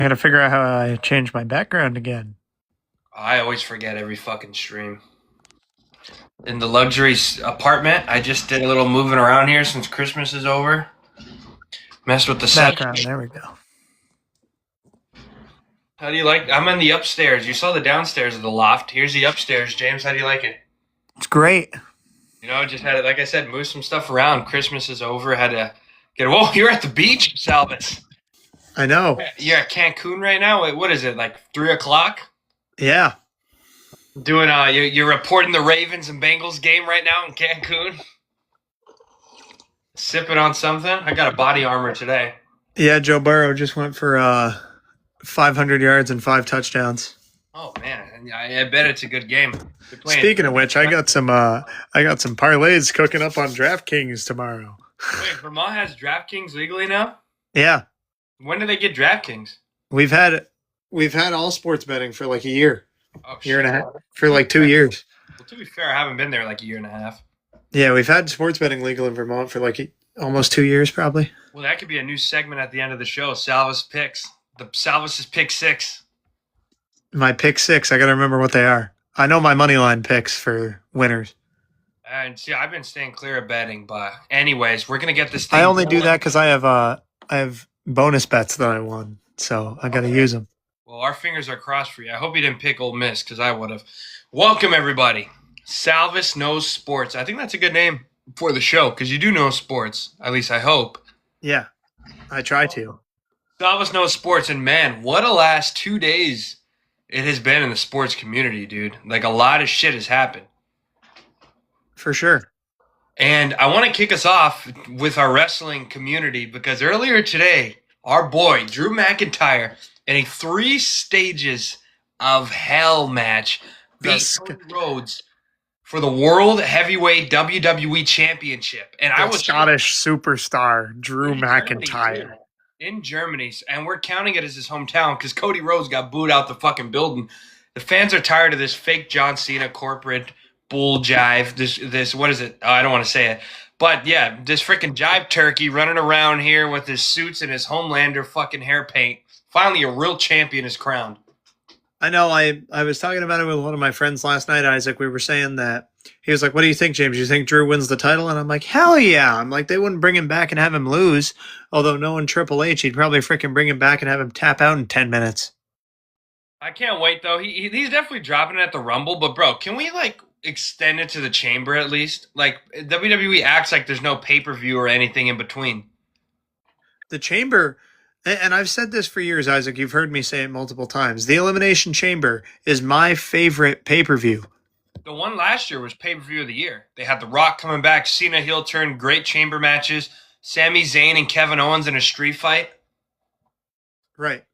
I gotta figure out how I change my background again. I always forget every fucking stream. In the luxury apartment, I just did a little moving around here since Christmas is over. Messed with the set. Background, there we go. How do you like? I'm in the upstairs. You saw the downstairs of the loft. Here's the upstairs, James. How do you like it? It's great. Just had it. Like I said, move some stuff around. Christmas is over. Had to get. Whoa, you're at the beach, Salvas. I know. You're at Cancun right now. Wait, what is it? Like 3 o'clock? Yeah. Doing. You're reporting the Ravens and Bengals game right now in Cancun. Sipping on something. I got a body armor today. Yeah, Joe Burrow just went for 500 yards and 5 touchdowns. Oh man, I bet it's a good game. Speaking of which, I got some parlays cooking up on DraftKings tomorrow. Wait, Vermont has DraftKings legally now? Yeah. When did they get DraftKings? We've had all sports betting for like a year. Oh, year and a half. For like 2 years. Well, to be fair, I haven't been there like a year and a half. Yeah, we've had sports betting legal in Vermont for like almost 2 years probably. Well, that could be a new segment at the end of the show. Salvas picks. The Salvas' pick six. My pick six, I gotta remember what they are. I know my money line picks for winners. And see, I've been staying clear of betting, but anyways, we're gonna get this thing. I only do that because I have bonus bets that I won, so I gotta use them. Well, our fingers are crossed for you. I hope you didn't pick Ole Miss because I would have. Welcome everybody. Salvas knows sports. I think that's a good name for the show because you do know sports. At least I hope. Yeah, I try to. Salvas knows sports, and man, what a last 2 days it has been in the sports community, dude. Like a lot of shit has happened. For sure. And I want to kick us off with our wrestling community because earlier today, our boy Drew McIntyre in a 3 stages of hell match beat Cody Rhodes for the World Heavyweight WWE Championship. And I was Scottish superstar Drew McIntyre. In Germany, and we're counting it as his hometown because Cody Rhodes got booed out the fucking building. The fans are tired of this fake John Cena corporate bull jive. This what is it? Oh, I don't want to say it, but yeah, this freaking jive turkey running around here with his suits and his Homelander fucking hair paint. Finally, a real champion is crowned. I know. I was talking about it with one of my friends last night, Isaac. We were saying that he was like, "What do you think, James? You think Drew wins the title?" And I'm like, "Hell yeah!" I'm like, they wouldn't bring him back and have him lose. Although knowing Triple H, he'd probably freaking bring him back and have him tap out in 10 minutes. I can't wait though. He's definitely dropping it at the Rumble, but bro, can we like extend it to the Chamber at least? Like WWE acts like there's no pay-per-view or anything in between. The Chamber. And I've said this for years, Isaac. You've heard me say it multiple times. The Elimination Chamber is my favorite pay-per-view. The one last year was pay-per-view of the year. They had The Rock coming back, Cena heel turn, great chamber matches, Sami Zayn and Kevin Owens in a street fight. Right.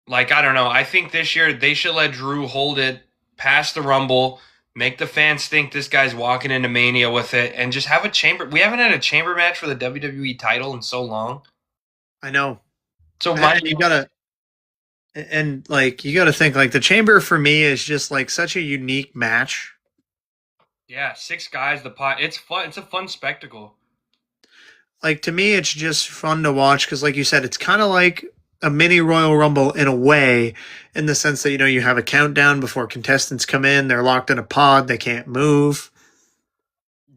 Like, I don't know. I think this year they should let Drew hold it past the Rumble, make the fans think this guy's walking into Mania with it, and just have a chamber. We haven't had a chamber match for the WWE title in so long. I know. So you gotta think like the Chamber for me is just like such a unique match. Yeah, 6 guys, the pot. It's fun. It's a fun spectacle. Like to me, it's just fun to watch because, like you said, it's kind of like a mini Royal Rumble in a way, in the sense that you have a countdown before contestants come in. They're locked in a pod. They can't move.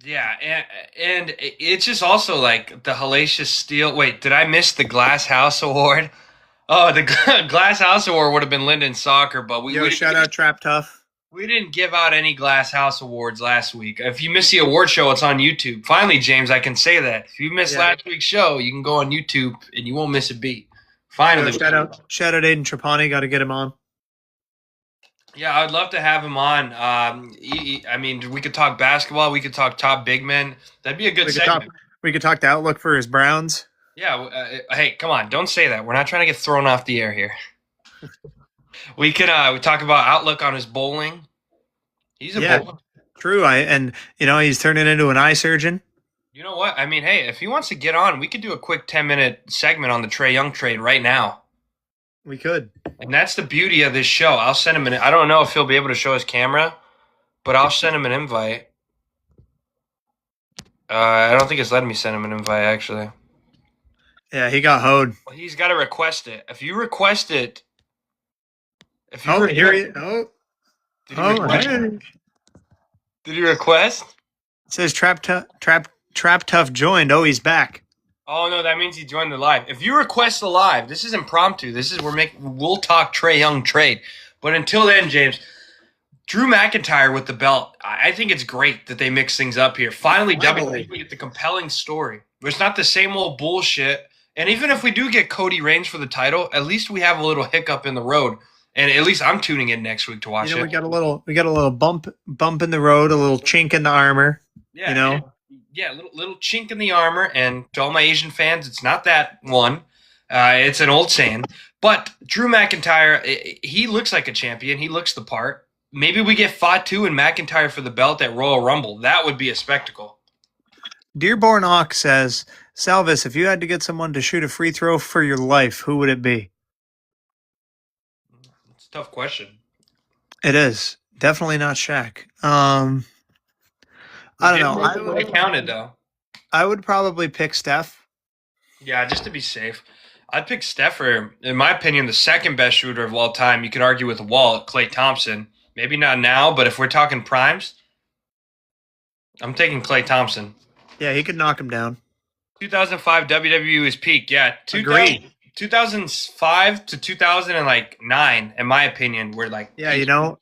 Yeah, and it's just also like the hellacious steel. Wait, did I miss the Glass House Award? Oh, the Glass House Award would have been Linden Soccer, but we shout out Trap Tough. We didn't give out any Glass House Awards last week. If you missed the award show, it's on YouTube. Finally, James, I can say that. If you missed last week's show, you can go on YouTube and you won't miss a beat. Finally. Shout out Aiden Trapani. Got to get him on. Yeah, I'd love to have him on. I mean, we could talk basketball. We could talk top big men. That'd be a good segment. We could talk the outlook for his Browns. Yeah. Hey, come on. Don't say that. We're not trying to get thrown off the air here. We could we talk about outlook on his bowling. He's a bowler. True. He's turning into an eye surgeon. You know what? I mean, hey, if he wants to get on, we could do a quick 10-minute segment on the Trae Young trade right now. We could. And that's the beauty of this show. I'll send him I don't know if he'll be able to show his camera, but I'll send him an invite. I don't think it's letting me send him an invite, actually. Yeah, he got hoed. Well, he's got to request it. If you request it, if you Oh, here request, he. Oh, did he oh, request? hey. Did he request? It says Trap Tough joined. Oh, he's back. Oh no, that means he joined the live. If you request the live, this is impromptu. This is we'll talk Trae Young trade. But until then, James, Drew McIntyre with the belt. I think it's great that they mix things up here. Finally, WWE get the compelling story. It's not the same old bullshit. And even if we do get Cody Reigns for the title, at least we have a little hiccup in the road. And at least I'm tuning in next week to watch You know, it. we got a little bump in the road, a little chink in the armor. Yeah, You know, yeah, little chink in the armor. And to all my Asian fans, it's not that one. It's an old saying. But Drew McIntyre, he looks like a champion. He looks the part. Maybe we get Fatu and McIntyre for the belt at Royal Rumble. That would be a spectacle. Dearborn Hawk says, Salvas, if you had to get someone to shoot a free throw for your life, who would it be? It's a tough question. It is definitely not Shaq. I don't know. I counted though. I would probably pick Steph. Yeah, just to be safe. I'd pick Steph for, in my opinion, the second best shooter of all time. You could argue with Walt, Klay Thompson. Maybe not now, but if we're talking primes, I'm taking Klay Thompson. Yeah, he could knock him down. 2005 WWE was peak. Yeah, Agreed. 2005 to 2009, in my opinion, were like Yeah, you know,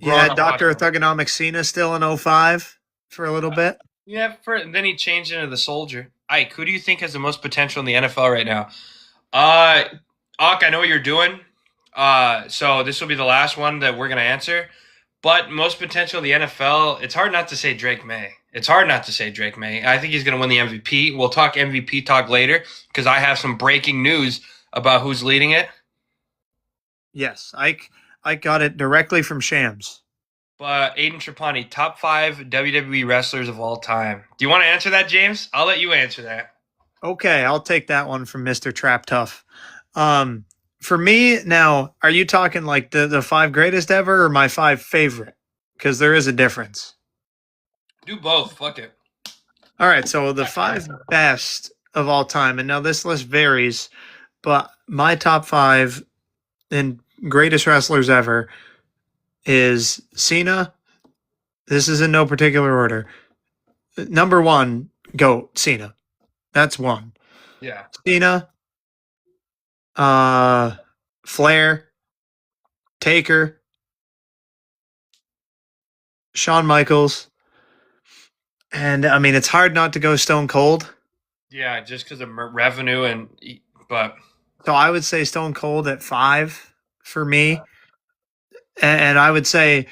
you had Dr. Thugonomic Cena still in 05 for a little bit. Yeah, and then he changed into the Soldier. Ike, who do you think has the most potential in the NFL right now? Ak, I know what you're doing. So this will be the last one that we're gonna answer. But most potential in the NFL, it's hard not to say Drake May. It's hard not to say Drake May. I think he's gonna win the MVP. We'll talk MVP talk later because I have some breaking news about who's leading it. Yes, I got it directly from Shams. But Aiden Trapani, top 5 WWE wrestlers of all time. Do you want to answer that, James? I'll let you answer that. Okay, I'll take that one from Mr. Trap Tough. For me, now, are you talking like the 5 greatest ever or my 5 favorite? Because there is a difference. Do both. Fuck it. All right, so the 5 best of all time, and now this list varies, but my top 5 and greatest wrestlers ever is Cena. This is in no particular order. Number 1, GOAT, Cena. That's 1. Yeah. Cena, Flair, Taker, Shawn Michaels, and I mean it's hard not to go Stone Cold. Yeah, just because of revenue but So I would say Stone Cold at 5 for me, and I would say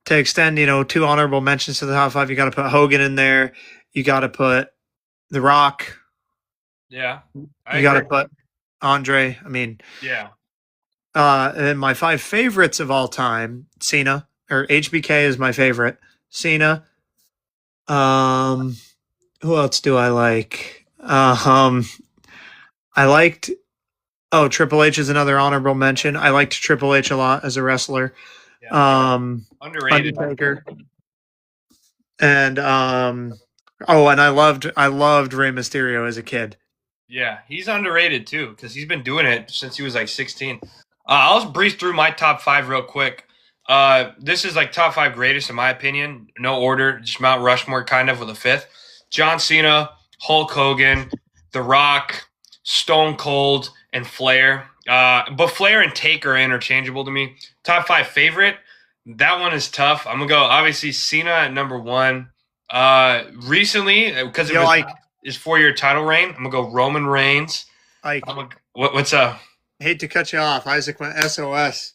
to extend 2 honorable mentions to the top 5, you got to put Hogan in there, you got to put The Rock, yeah, you got to put Andre. I mean, yeah. And my 5 favorites of all time, Cena, or HBK is my favorite. Cena. Who else do I like? I liked. Oh, Triple H is another honorable mention. I liked Triple H a lot as a wrestler. Yeah. Underrated. Undertaker. And oh, and I loved Rey Mysterio as a kid. Yeah, he's underrated too because he's been doing it since he was like 16. I'll breeze through my top 5 real quick. This is like top 5 greatest in my opinion. No order, just Mount Rushmore kind of with a 5th. John Cena, Hulk Hogan, The Rock, Stone Cold, and Flair. But Flair and Taker are interchangeable to me. Top 5 favorite. That one is tough. I'm gonna go obviously Cena at number 1. Recently, because it was his 4-year title reign, I'm gonna go Roman Reigns. What's up? Hate to cut you off. Isaac went SOS.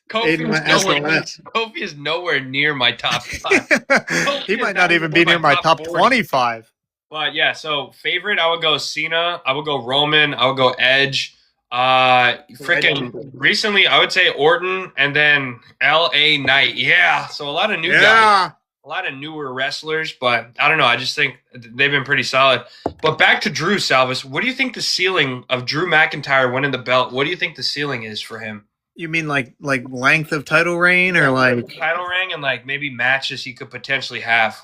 Kofi is nowhere near my top 5. He might not even be near my top 25. But yeah, so favorite, I would go Cena. I would go Roman. I would go Edge. Freaking recently, I would say Orton and then LA Knight. Yeah, so a lot of new guys. A lot of newer wrestlers, but I don't know. I just think they've been pretty solid. But back to Drew, Salvas. What do you think the ceiling of Drew McIntyre winning the belt? What do you think the ceiling is for him? You mean like length of title reign or like title reign and like maybe matches he could potentially have,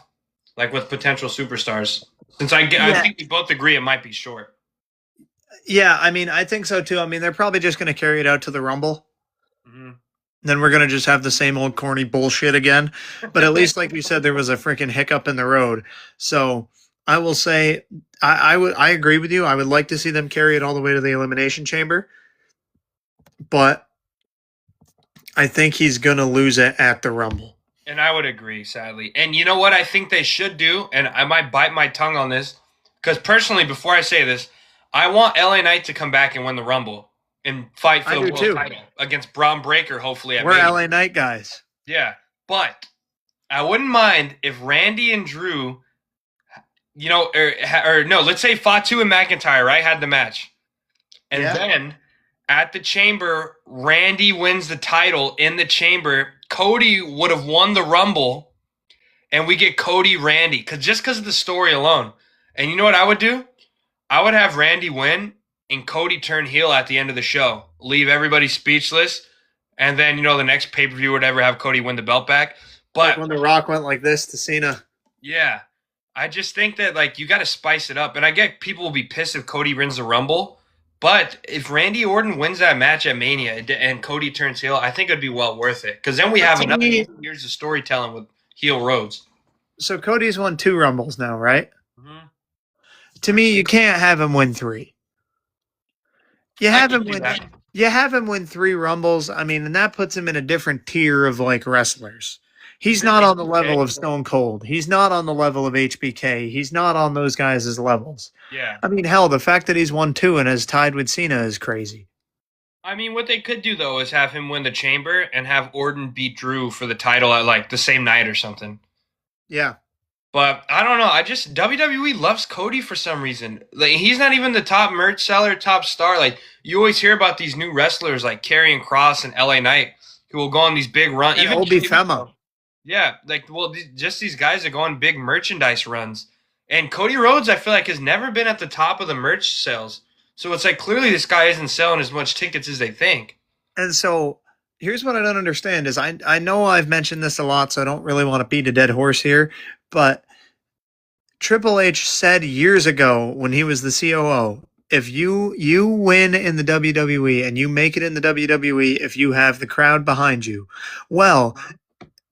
like with potential superstars? Since I think we both agree it might be short. Yeah, I mean, I think so too. I mean, they're probably just going to carry it out to the Rumble. Mhm. Then we're going to just have the same old corny bullshit again. But at least, like you said, there was a freaking hiccup in the road. So I will say, I agree with you. I would like to see them carry it all the way to the Elimination Chamber, but I think he's going to lose it at the Rumble. And I would agree, sadly. And you know what I think they should do? And I might bite my tongue on this. Because personally, before I say this, I want LA Knight to come back and win the Rumble and fight for I the do world too. title against Braun Breaker, hopefully at We're Mania. LA Knight guys. Yeah. But I wouldn't mind if Randy and Drew, or no, let's say Fatu and McIntyre, right, had the match. And Yeah. then at the Chamber, Randy wins the title in the Chamber. Cody would have won the Rumble, and we get Cody Randy just because of the story alone. And you know what I would do? I would have Randy win and Cody turn heel at the end of the show, leave everybody speechless, and then the next pay per view would ever have Cody win the belt back. Like But when The Rock went like this to Cena. yeah, I just think that you got to spice it up, and I get people will be pissed if Cody wins the Rumble. But if Randy Orton wins that match at Mania and Cody turns heel, I think it'd be well worth it. Because then we have To another me- years of storytelling with heel Rhodes. So Cody's won 2 Rumbles now, right? Mm-hmm. To me, you can't have him win 3. You I have can him see win. that. You have him win 3 Rumbles. I mean, and that puts him in a different tier of like wrestlers. He's not on the level of Stone Cold. He's not on the level of HBK. He's not on those guys' levels. Yeah. I mean, hell, the fact that he's won 2 and is tied with Cena is crazy. I mean, what they could do, though, is have him win the Chamber and have Orton beat Drew for the title at the same night or something. Yeah. But I don't know. WWE loves Cody for some reason. Like, he's not even the top merch seller, top star. Like, you always hear about these new wrestlers like Karrion Kross and LA Knight who will go on these big runs. And Obi Fema. Yeah, just these guys that go on big merchandise runs. And Cody Rhodes, I feel like, has never been at the top of the merch sales. So it's like clearly this guy isn't selling as much tickets as they think. And so here's what I don't understand is I know I've mentioned this a lot, so I don't really want to beat a dead horse here, but Triple H said years ago when he was the COO, if you win in the WWE and you make it in the WWE if you have the crowd behind you, well,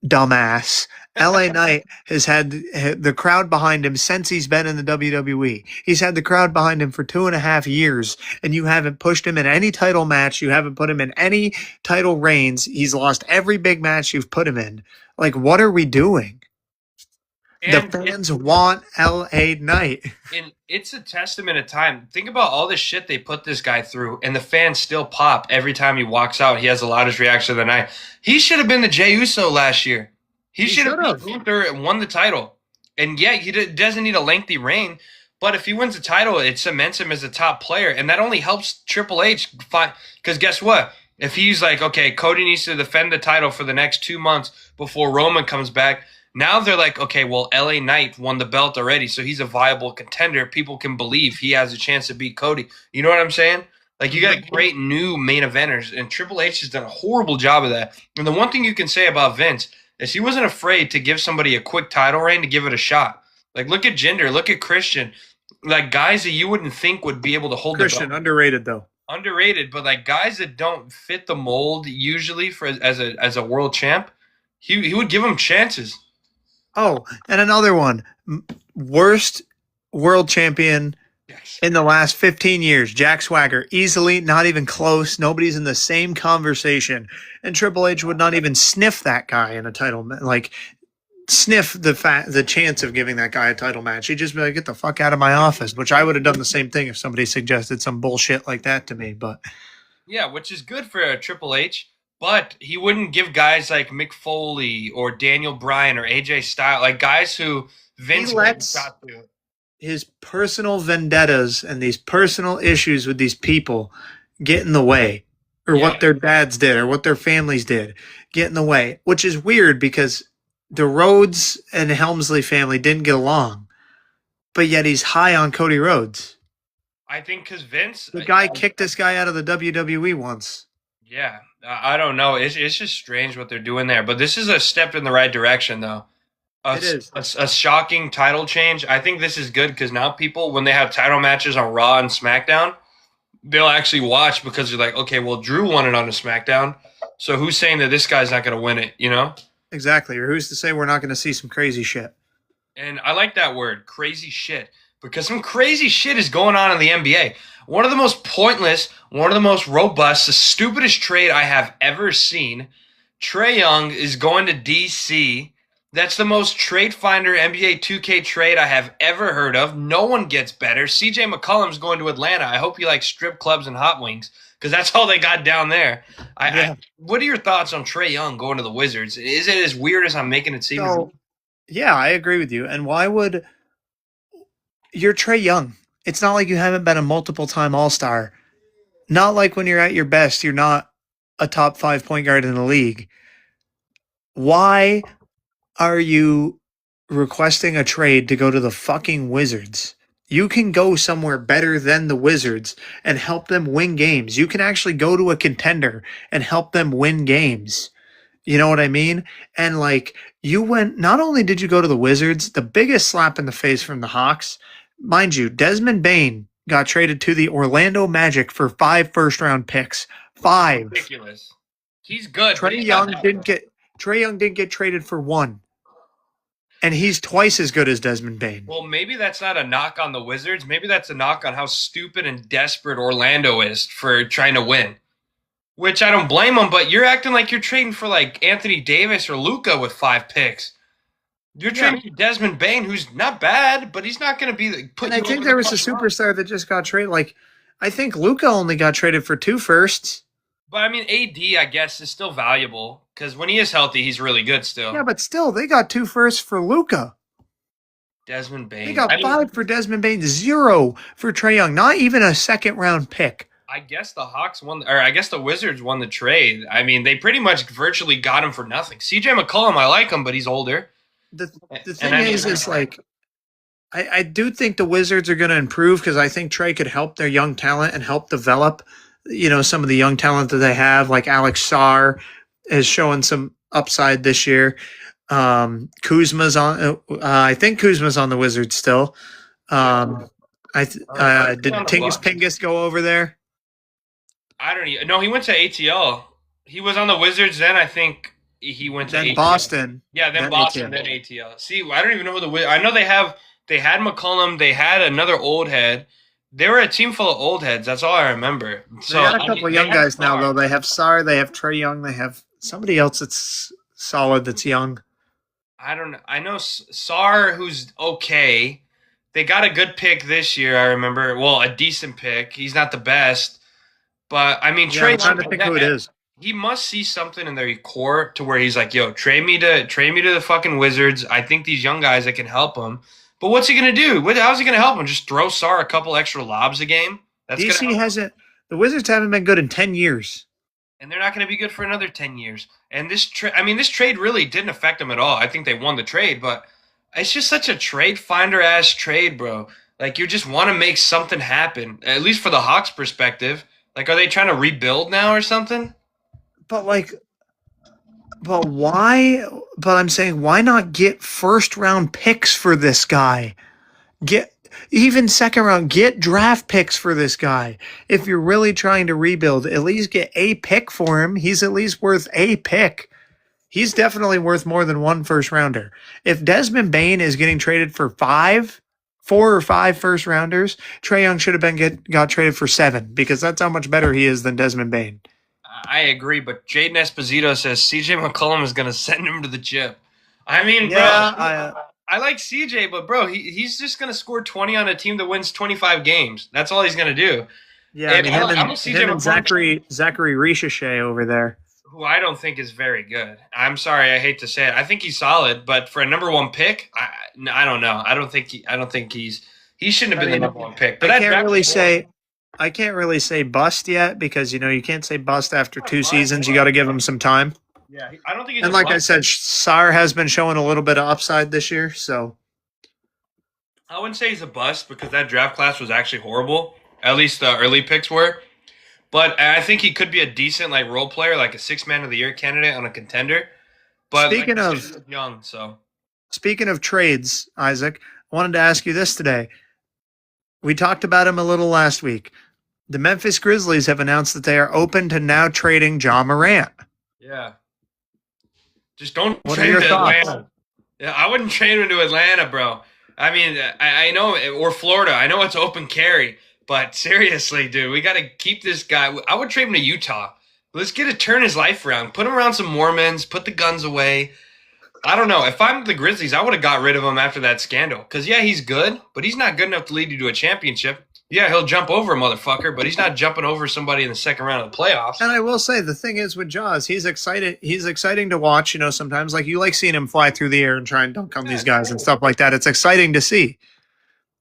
dumbass, LA Knight has had the crowd behind him since he's been in the WWE. He's had the crowd behind him for 2.5 years, and you haven't pushed him in any title match. You haven't put him in any title reigns. He's lost every big match you've put him in. Like, what are we doing? And The fans want LA Knight. And it's a testament of time. Think about all the shit they put this guy through, and the fans still pop every time he walks out. He has the loudest reaction of the night. He should have been the Jey Uso last year. He should have beat Gunther and won the title. And yeah, he doesn't need a lengthy reign, but if he wins the title, it cements him as a top player, and that only helps Triple H find. Because guess what? If he's like, okay, Cody needs to defend the title for the next 2 months before Roman comes back. Now they're like, okay, well, LA Knight won the belt already, so he's a viable contender. People can believe he has a chance to beat Cody. You know what I'm saying? Like, you got great new main eventers, and Triple H has done a horrible job of that. And the one thing you can say about Vince is he wasn't afraid to give somebody a quick title reign to give it a shot. Like, look at Jinder, look at Christian. Like, guys that you wouldn't think would be able to hold Christian, the belt. underrated, though. Underrated, but like guys that don't fit the mold usually for as a world champ, he would give them chances. Oh, and another one. Worst world champion Yes. in the last 15 years. Jack Swagger. Easily, not even close. Nobody's in the same conversation. And Triple H would not even sniff that guy in a title match. Like, sniff the chance of giving that guy a title match. He'd just be like, get the fuck out of my office, which I would have done the same thing if somebody suggested some bullshit like that to me. But Yeah, which is good for Triple H, but he wouldn't give guys like Mick Foley or Daniel Bryan or AJ Styles, like guys who Vince lets got to. his personal vendettas and these personal issues with these people get in the way, or Yeah. what their dads did or what their families did get in the way, which is weird because the Rhodes and Helmsley family didn't get along, but yet he's high on Cody Rhodes. I think because Vince, The guy kicked this guy out of the WWE once. yeah, I don't know. It's just strange what they're doing there, but this is a step in the right direction, though. It is. A shocking title change. I think this is good because now people, when they have title matches on Raw and SmackDown, they'll actually watch because they're like, okay, well, Drew won it on a SmackDown, so who's saying that this guy's not going to win it? You know? Exactly. Or who's to say we're not going to see some crazy shit? And I like that word, crazy shit, because some crazy shit is going on in the NBA. One of the most pointless, one of the most robust, the stupidest trade I have ever seen. Trae Young is going to DC. That's the most trade finder NBA 2K trade I have ever heard of. No one gets better. CJ McCollum's going to Atlanta. I hope you like strip clubs and hot wings because that's all they got down there. Yeah. What are your thoughts on Trae Young going to the Wizards? Is it as weird as I'm making it seem? So, yeah, I agree with you. And why would you're Trae Young? It's not like you haven't been a multiple time All Star. Not like when you're at your best, you're not a top 5 point guard in the league. Why are you requesting a trade to go to the fucking Wizards? You can go somewhere better than the Wizards and help them win games. You can actually go to a contender and help them win games. You know what I mean? And like you went, not only did you go to the Wizards, the biggest slap in the face from the Hawks, mind you, Desmond Bain got traded to the Orlando Magic for 5 first-round picks. 5. Ridiculous. He's good. But Trae he's Young not didn't get Trae Young didn't get traded for 1. And he's twice as good as Desmond Bain. Well, maybe that's not a knock on the Wizards. Maybe that's a knock on how stupid and desperate Orlando is for trying to win. Which I don't blame them, but you're acting like you're trading for like Anthony Davis or Luca with 5 picks. You're trading for Desmond Bain, who's not bad, but he's not going to be put. And I think there was a superstar that just got traded. Like, I think Luca only got traded for 2 firsts. But I mean, AD, I guess, is still valuable because when he is healthy, he's really good still. Yeah, but still, they got 2 firsts for Luca. Desmond Bain. They got 5 for Desmond Bain, 0 for Trae Young. Not even a second-round pick. I guess the Hawks won, or I guess the Wizards won the trade. I mean, they pretty much virtually got him for nothing. CJ McCollum, I like him, but he's older. The thing is like, I do think the Wizards are going to improve because I think Trae could help their young talent and help develop, some of the young talent that they have. Like Alex Sarr is showing some upside this year. Kuzma's on. I think Kuzma's on the Wizards still. Did Tingus Pingus go over there? I don't even. No, he went to ATL. He was on the Wizards. Then I think he went to Then ATL. Boston. Yeah, then Boston, then ATL. See, I don't even know who I know they had McCollum. They had another old head. They were a team full of old heads. That's all I remember. So they got a couple of young guys now, though. They have Sarr. They have Trae Young. They have somebody else that's solid that's young. I don't know. I know Sarr, who's okay. They got a good pick this year, I remember. Well, a decent pick. He's not the best. But, I mean, Trae, I'm trying to think who it is. He must see something in their core to where he's like, yo, trade me to the fucking Wizards. I think these young guys that can help him. But what's he going to do? How's he going to help him? Just throw Sarr a couple extra lobs a game? DC hasn't – the Wizards haven't been good in 10 years. And they're not going to be good for another 10 years. And this trade really didn't affect them at all. I think they won the trade, but it's just such a trade finder ass trade, bro. Like, you just want to make something happen, at least for the Hawks' perspective. Like, are they trying to rebuild now or something? But why? But I'm saying, why not get first-round picks for this guy? Get even second round, get draft picks for this guy. If you're really trying to rebuild, at least get a pick for him. He's at least worth a pick. He's definitely worth more than 1 first-rounder. If Desmond Bain is getting traded for 4 or 5 first-rounders, Trae Young should have got traded for 7 because that's how much better he is than Desmond Bain. I agree, but Jaden Esposito says CJ McCollum is going to send him to the chip. I mean, bro, I like CJ, but bro, he's just going to score 20 on a team that wins 25 games. That's all he's going to do. Yeah, and him and Zachary Ricochet over there, who I don't think is very good. I'm sorry, I hate to say it. I think he's solid, but for a number 1 pick, I don't know. I don't think he shouldn't have been the number 1 pick. But I can't really say bust yet because you can't say bust after 2 seasons. You got to give him some time. Yeah, I don't think he's. And like I said, Sarr has been showing a little bit of upside this year. So I wouldn't say he's a bust because that draft class was actually horrible. At least the early picks were. But I think he could be a decent role player, like a 6th man of the year candidate on a contender. But speaking of young, speaking of trades, Isaac, I wanted to ask you this today. We talked about him a little last week. The Memphis Grizzlies have announced that they are open to now trading Ja Morant. Yeah. Just don't What are trade him your to thoughts? Atlanta. Yeah, I wouldn't trade him to Atlanta, bro. I mean, I know, or Florida. I know it's open carry, but seriously, dude, we got to keep this guy. I would trade him to Utah. Let's get to turn his life around. Put him around some Mormons. Put the guns away. I don't know. If I'm the Grizzlies, I would have got rid of him after that scandal. Because, yeah, he's good, but he's not good enough to lead you to a championship. Yeah, he'll jump over a motherfucker, but he's not jumping over somebody in the second round of the playoffs. And I will say the thing is with Jaws, he's excited. He's exciting to watch. You know, sometimes like you like seeing him fly through the air and try and dunk on these guys and stuff like that. It's exciting to see.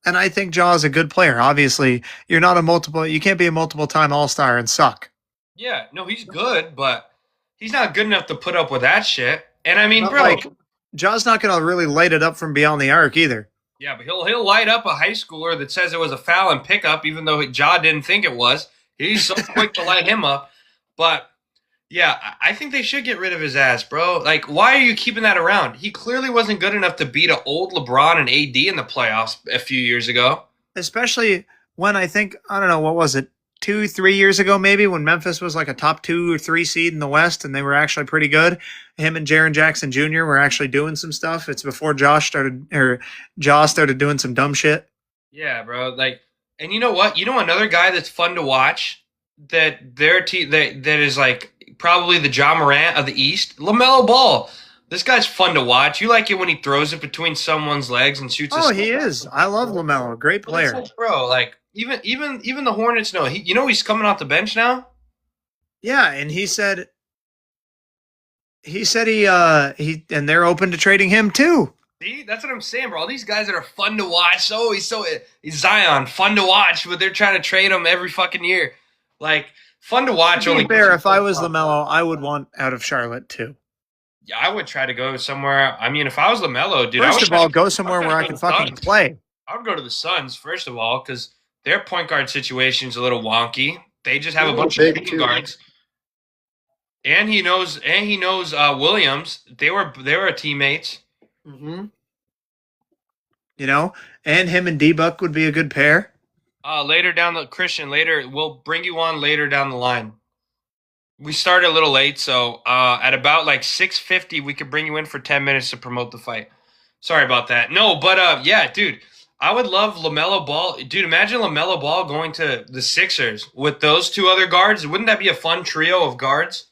And I think Jaws is a good player. Obviously, you're not a multiple. You can't be a multiple time All Star and suck. Yeah, no, he's good, but he's not good enough to put up with that shit. And I mean, But bro, like, Jaws not going to really light it up from beyond the arc either. yeah, but he'll light up a high schooler that says it was a foul and pickup, even though Ja didn't think it was. He's so quick to light him up. But yeah, I think they should get rid of his ass, bro. Like, why are you keeping that around? He clearly wasn't good enough to beat an old LeBron and AD in the playoffs a few years ago. Especially when I think, I don't know, what was it, 2-3 years ago maybe, when Memphis was like a top 2 or 3 seed in the West and they were actually pretty good. Him and Jaren Jackson Jr. were actually doing some stuff. It's before Josh started doing some dumb shit. Yeah, bro. Like, and you know what? You know another guy that's fun to watch that their team that is like probably the Ja Morant of the East, LaMelo Ball. This guy's fun to watch. You like it when he throws it between someone's legs and shoots. Oh, he is. I love LaMelo. Great player. Bro. Like even the Hornets know. He's coming off the bench now. Yeah, and he and they're open to trading him too. See, that's what I'm saying, bro. All these guys that are fun to watch. He's Zion, fun to watch, but they're trying to trade him every fucking year. Like, fun to watch. To be fair, if I was LaMelo, I would want out of Charlotte too. Yeah, I would try to go somewhere. I mean, if I was LaMelo, dude, First of all, go somewhere where I can fucking play. I would go to the Suns first of all because their point guard situation is a little wonky. They just have a bunch of shooting guards, and he knows Williams. They were teammates. Mm-hmm. You know, and him and D-Buck would be a good pair. Later, we'll bring you on later down the line. We started a little late, so at about like 6:50, we could bring you in for 10 minutes to promote the fight. Sorry about that. No, but yeah, dude, I would love LaMelo Ball. Dude, imagine LaMelo Ball going to the Sixers with those two other guards. Wouldn't that be a fun trio of guards?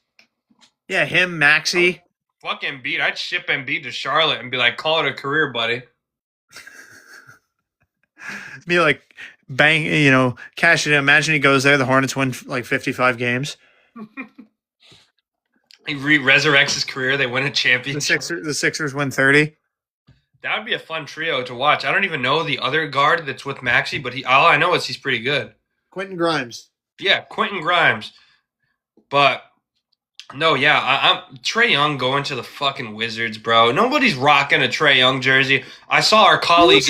Yeah, him, Maxey. Fuck Embiid. I'd ship Embiid to Charlotte and be like, call it a career, buddy. Be like, bang, cash it in. Imagine he goes there, the Hornets win like 55 games. He resurrects his career. They win a championship. The Sixers win 30. That would be a fun trio to watch. I don't even know the other guard that's with Maxey, but all I know is he's pretty good. Quentin Grimes. Yeah, Quentin Grimes. But no, yeah, I'm Trae Young going to the fucking Wizards, bro. Nobody's rocking a Trae Young jersey. I saw our colleague.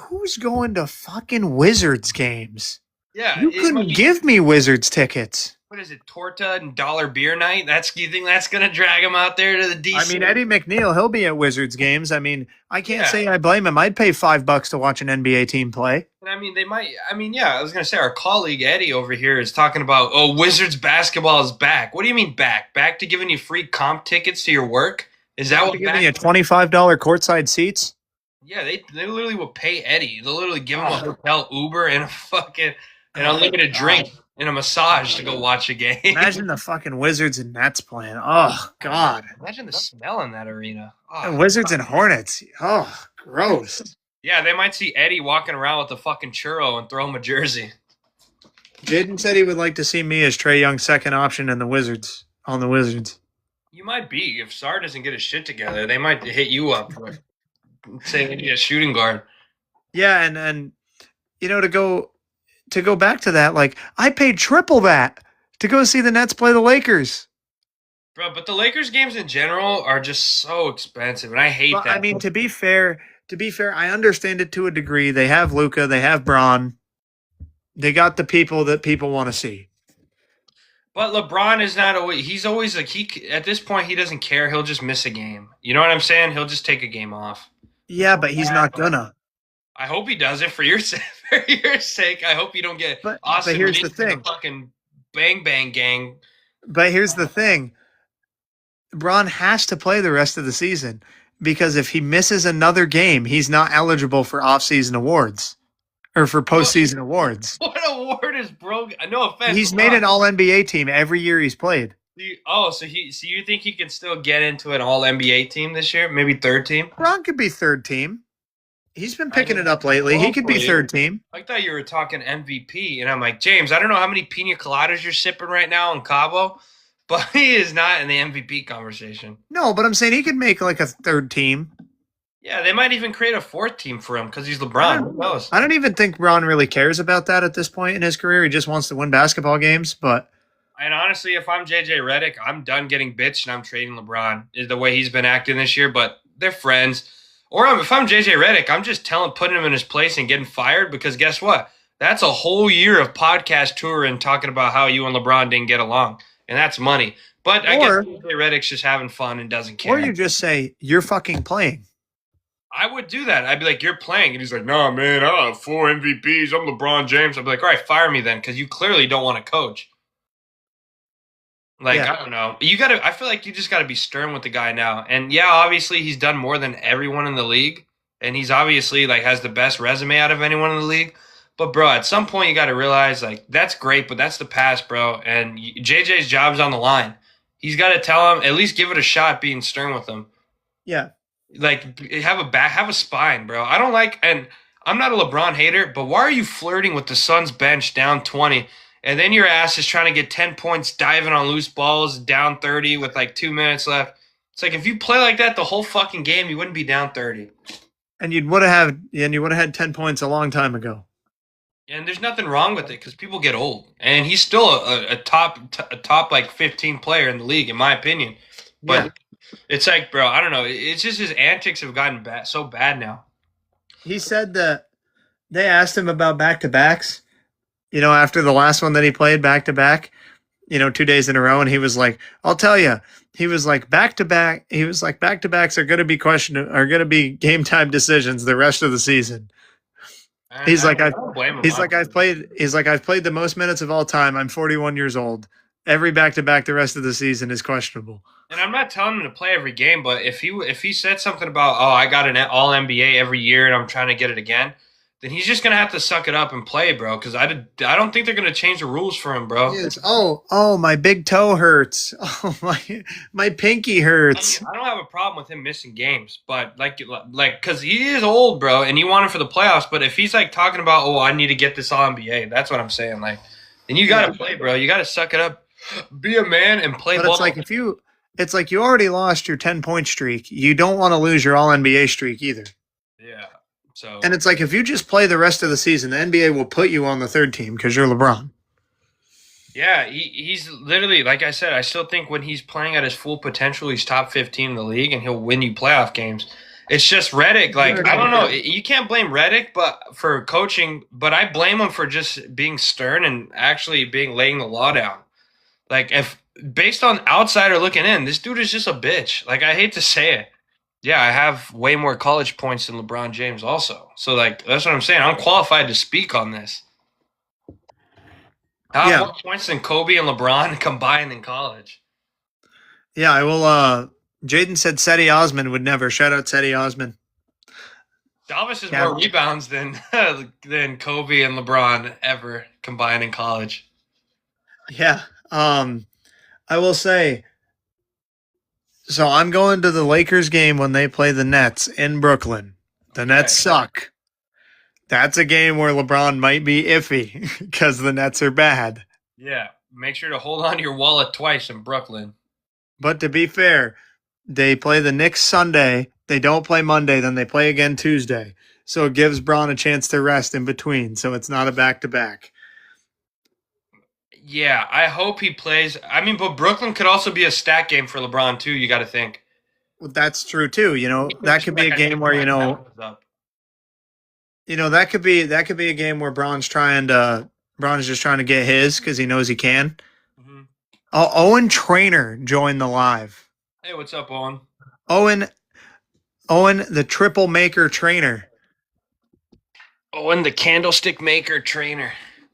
Who's going to fucking Wizards games? Yeah, you couldn't give me Wizards tickets. What is it, Torta and Dollar Beer Night? You think that's gonna drag him out there to the DC? I mean, Eddie McNeil, he'll be at Wizards games. I mean, I can't say I blame him. I'd pay $5 to watch an NBA team play. I mean, they might. I mean, yeah, I was gonna say our colleague Eddie over here is talking about, Wizards basketball is back. What do you mean back? Back to giving you free comp tickets to your work? Is that what? Giving you $25 courtside seats? Yeah, they literally will pay Eddie. They'll literally give him a hotel Uber and a fucking unlimited drink. And a massage to go watch a game. Imagine the fucking Wizards and Nets playing. Oh, God. Imagine the smell in that arena. Oh, Wizards and Hornets. Oh, gross. Yeah, they might see Eddie walking around with a fucking churro and throw him a jersey. Jaden said he would like to see me as Trae Young's second option in the Wizards. On the Wizards. You might be. If Sar doesn't get his shit together, they might hit you up for saying they need a shooting guard. Yeah, and to go back to that, like, I paid triple that to go see the Nets play the Lakers. Bro, but the Lakers games in general are just so expensive, and I hate that. I mean, to be fair, I understand it to a degree. They have Luka, they have Braun. They got the people that people want to see. But LeBron is not always – he's always like at this point, he doesn't care. He'll just miss a game. You know what I'm saying? He'll just take a game off. Yeah, but he's not gonna. I hope he does it for your for your sake. I hope you don't get But Austin here's the Reeves and the thing. fucking Bang Bang Gang. But here's the thing. Braun has to play the rest of the season because if he misses another game, he's not eligible for off-season awards or for What, postseason awards. what award is broke? No offense, He's made LeBron. an All NBA team every year he's played. So you think he can still get into an All NBA team this year? Maybe third team? Braun could be third team. He's been I picking mean, it up lately. He could be hopefully. third team. I thought you were talking MVP, and I'm like, James, I don't know how many pina coladas you're sipping right now in Cabo, but he is not in the MVP conversation. No, but I'm saying he could make like a third team. Yeah, they might even create a fourth team for him because he's LeBron. Who knows? I don't even think Braun really cares about that at this point in his career. He just wants to win basketball games. But And honestly, if I'm JJ Redick, I'm done getting bitched and I'm trading LeBron. Is the way he's been acting this year, but they're friends. Or if I'm JJ Redick, I'm just putting him in his place and getting fired because guess what? That's a whole year of podcast touring talking about how you and LeBron didn't get along, and that's money. But I guess JJ Redick's just having fun and doesn't care. Or you just say you're fucking playing. I would do that. I'd be like, "You're playing," and he's like, "No, man, I have 4 MVPs. I'm LeBron James." I'd be like, "All right, fire me then, because you clearly don't want to coach." Like, Yeah. I don't know. I feel like you just gotta be stern with the guy now. And yeah, obviously he's done more than everyone in the league. And he's obviously like has the best resume out of anyone in the league. But bro, at some point you gotta realize like that's great, but that's the past, bro. And JJ's job's on the line. He's gotta tell him, at least give it a shot being stern with him. Yeah. Like have a spine, bro. I don't like, and I'm not a LeBron hater, but why are you flirting with the Suns bench down 20? And then your ass is trying to get 10 points diving on loose balls, down 30 with like 2 minutes left. It's like if you play like that the whole fucking game, you wouldn't be down 30. And you would have had 10 points a long time ago. And there's nothing wrong with it because people get old, and he's still a top like 15 player in the league, in my opinion. But it's like, bro, I don't know. It's just his antics have gotten so bad now. He said that they asked him about back-to-backs, after the last one that he played back-to-back, 2 days in a row. And he was like, I'll tell you, he was like back-to-back. He was like, back-to-backs are going to be game time decisions the rest of the season. He's like, I've played the most minutes of all time. I'm 41 years old. Every back-to-back the rest of the season is questionable. And I'm not telling him to play every game, but if he said something about, oh, I got an All NBA every year and I'm trying to get it again, then he's just gonna have to suck it up and play, bro. Because I don't think they're gonna change the rules for him, bro. Yes. Oh, my big toe hurts. Oh, my pinky hurts. I don't have a problem with him missing games, but like, because he is old, bro, and you want him for the playoffs. But if he's like talking about, oh, I need to get this All NBA, that's what I'm saying. Like, then you gotta play, bro. You gotta suck it up, be a man, and play But ball. it's like you already lost your 10-point streak. You don't want to lose your All NBA streak either. Yeah. So. And it's like if you just play the rest of the season, the NBA will put you on the third team because you're LeBron. Yeah, he's literally, like I said, I still think when he's playing at his full potential, he's top 15 in the league and he'll win you playoff games. It's just Redick. Like, I don't know. You can't blame Redick for coaching, but I blame him for just being stern and actually laying the law down. Like, if based on outsider looking in, this dude is just a bitch. Like, I hate to say it. Yeah, I have way more college points than LeBron James also. So, like, that's what I'm saying. I'm qualified to speak on this. I have more points than Kobe and LeBron combined in college. Yeah, I will. Jaden said Cedi Osman would never. Shout out Cedi Osman. Salvas has more rebounds than Kobe and LeBron ever combined in college. Yeah. I will say, so I'm going to the Lakers game when they play the Nets in Brooklyn. The Nets suck. That's a game where LeBron might be iffy because the Nets are bad. Yeah, make sure to hold on to your wallet twice in Brooklyn. But to be fair, they play the Knicks Sunday. They don't play Monday, then they play again Tuesday. So it gives Braun a chance to rest in between. So it's not a back-to-back. Yeah, I hope he plays. I mean, but Brooklyn could also be a stack game for LeBron too. You got to think. Well, that's true too. That could be a game where that could be a game where Braun's just trying to get his because he knows he can. Mm-hmm. Oh, Owen Trainer joined the live. Hey, what's up, Owen? Owen, the triple maker trainer. Owen, the candlestick maker trainer.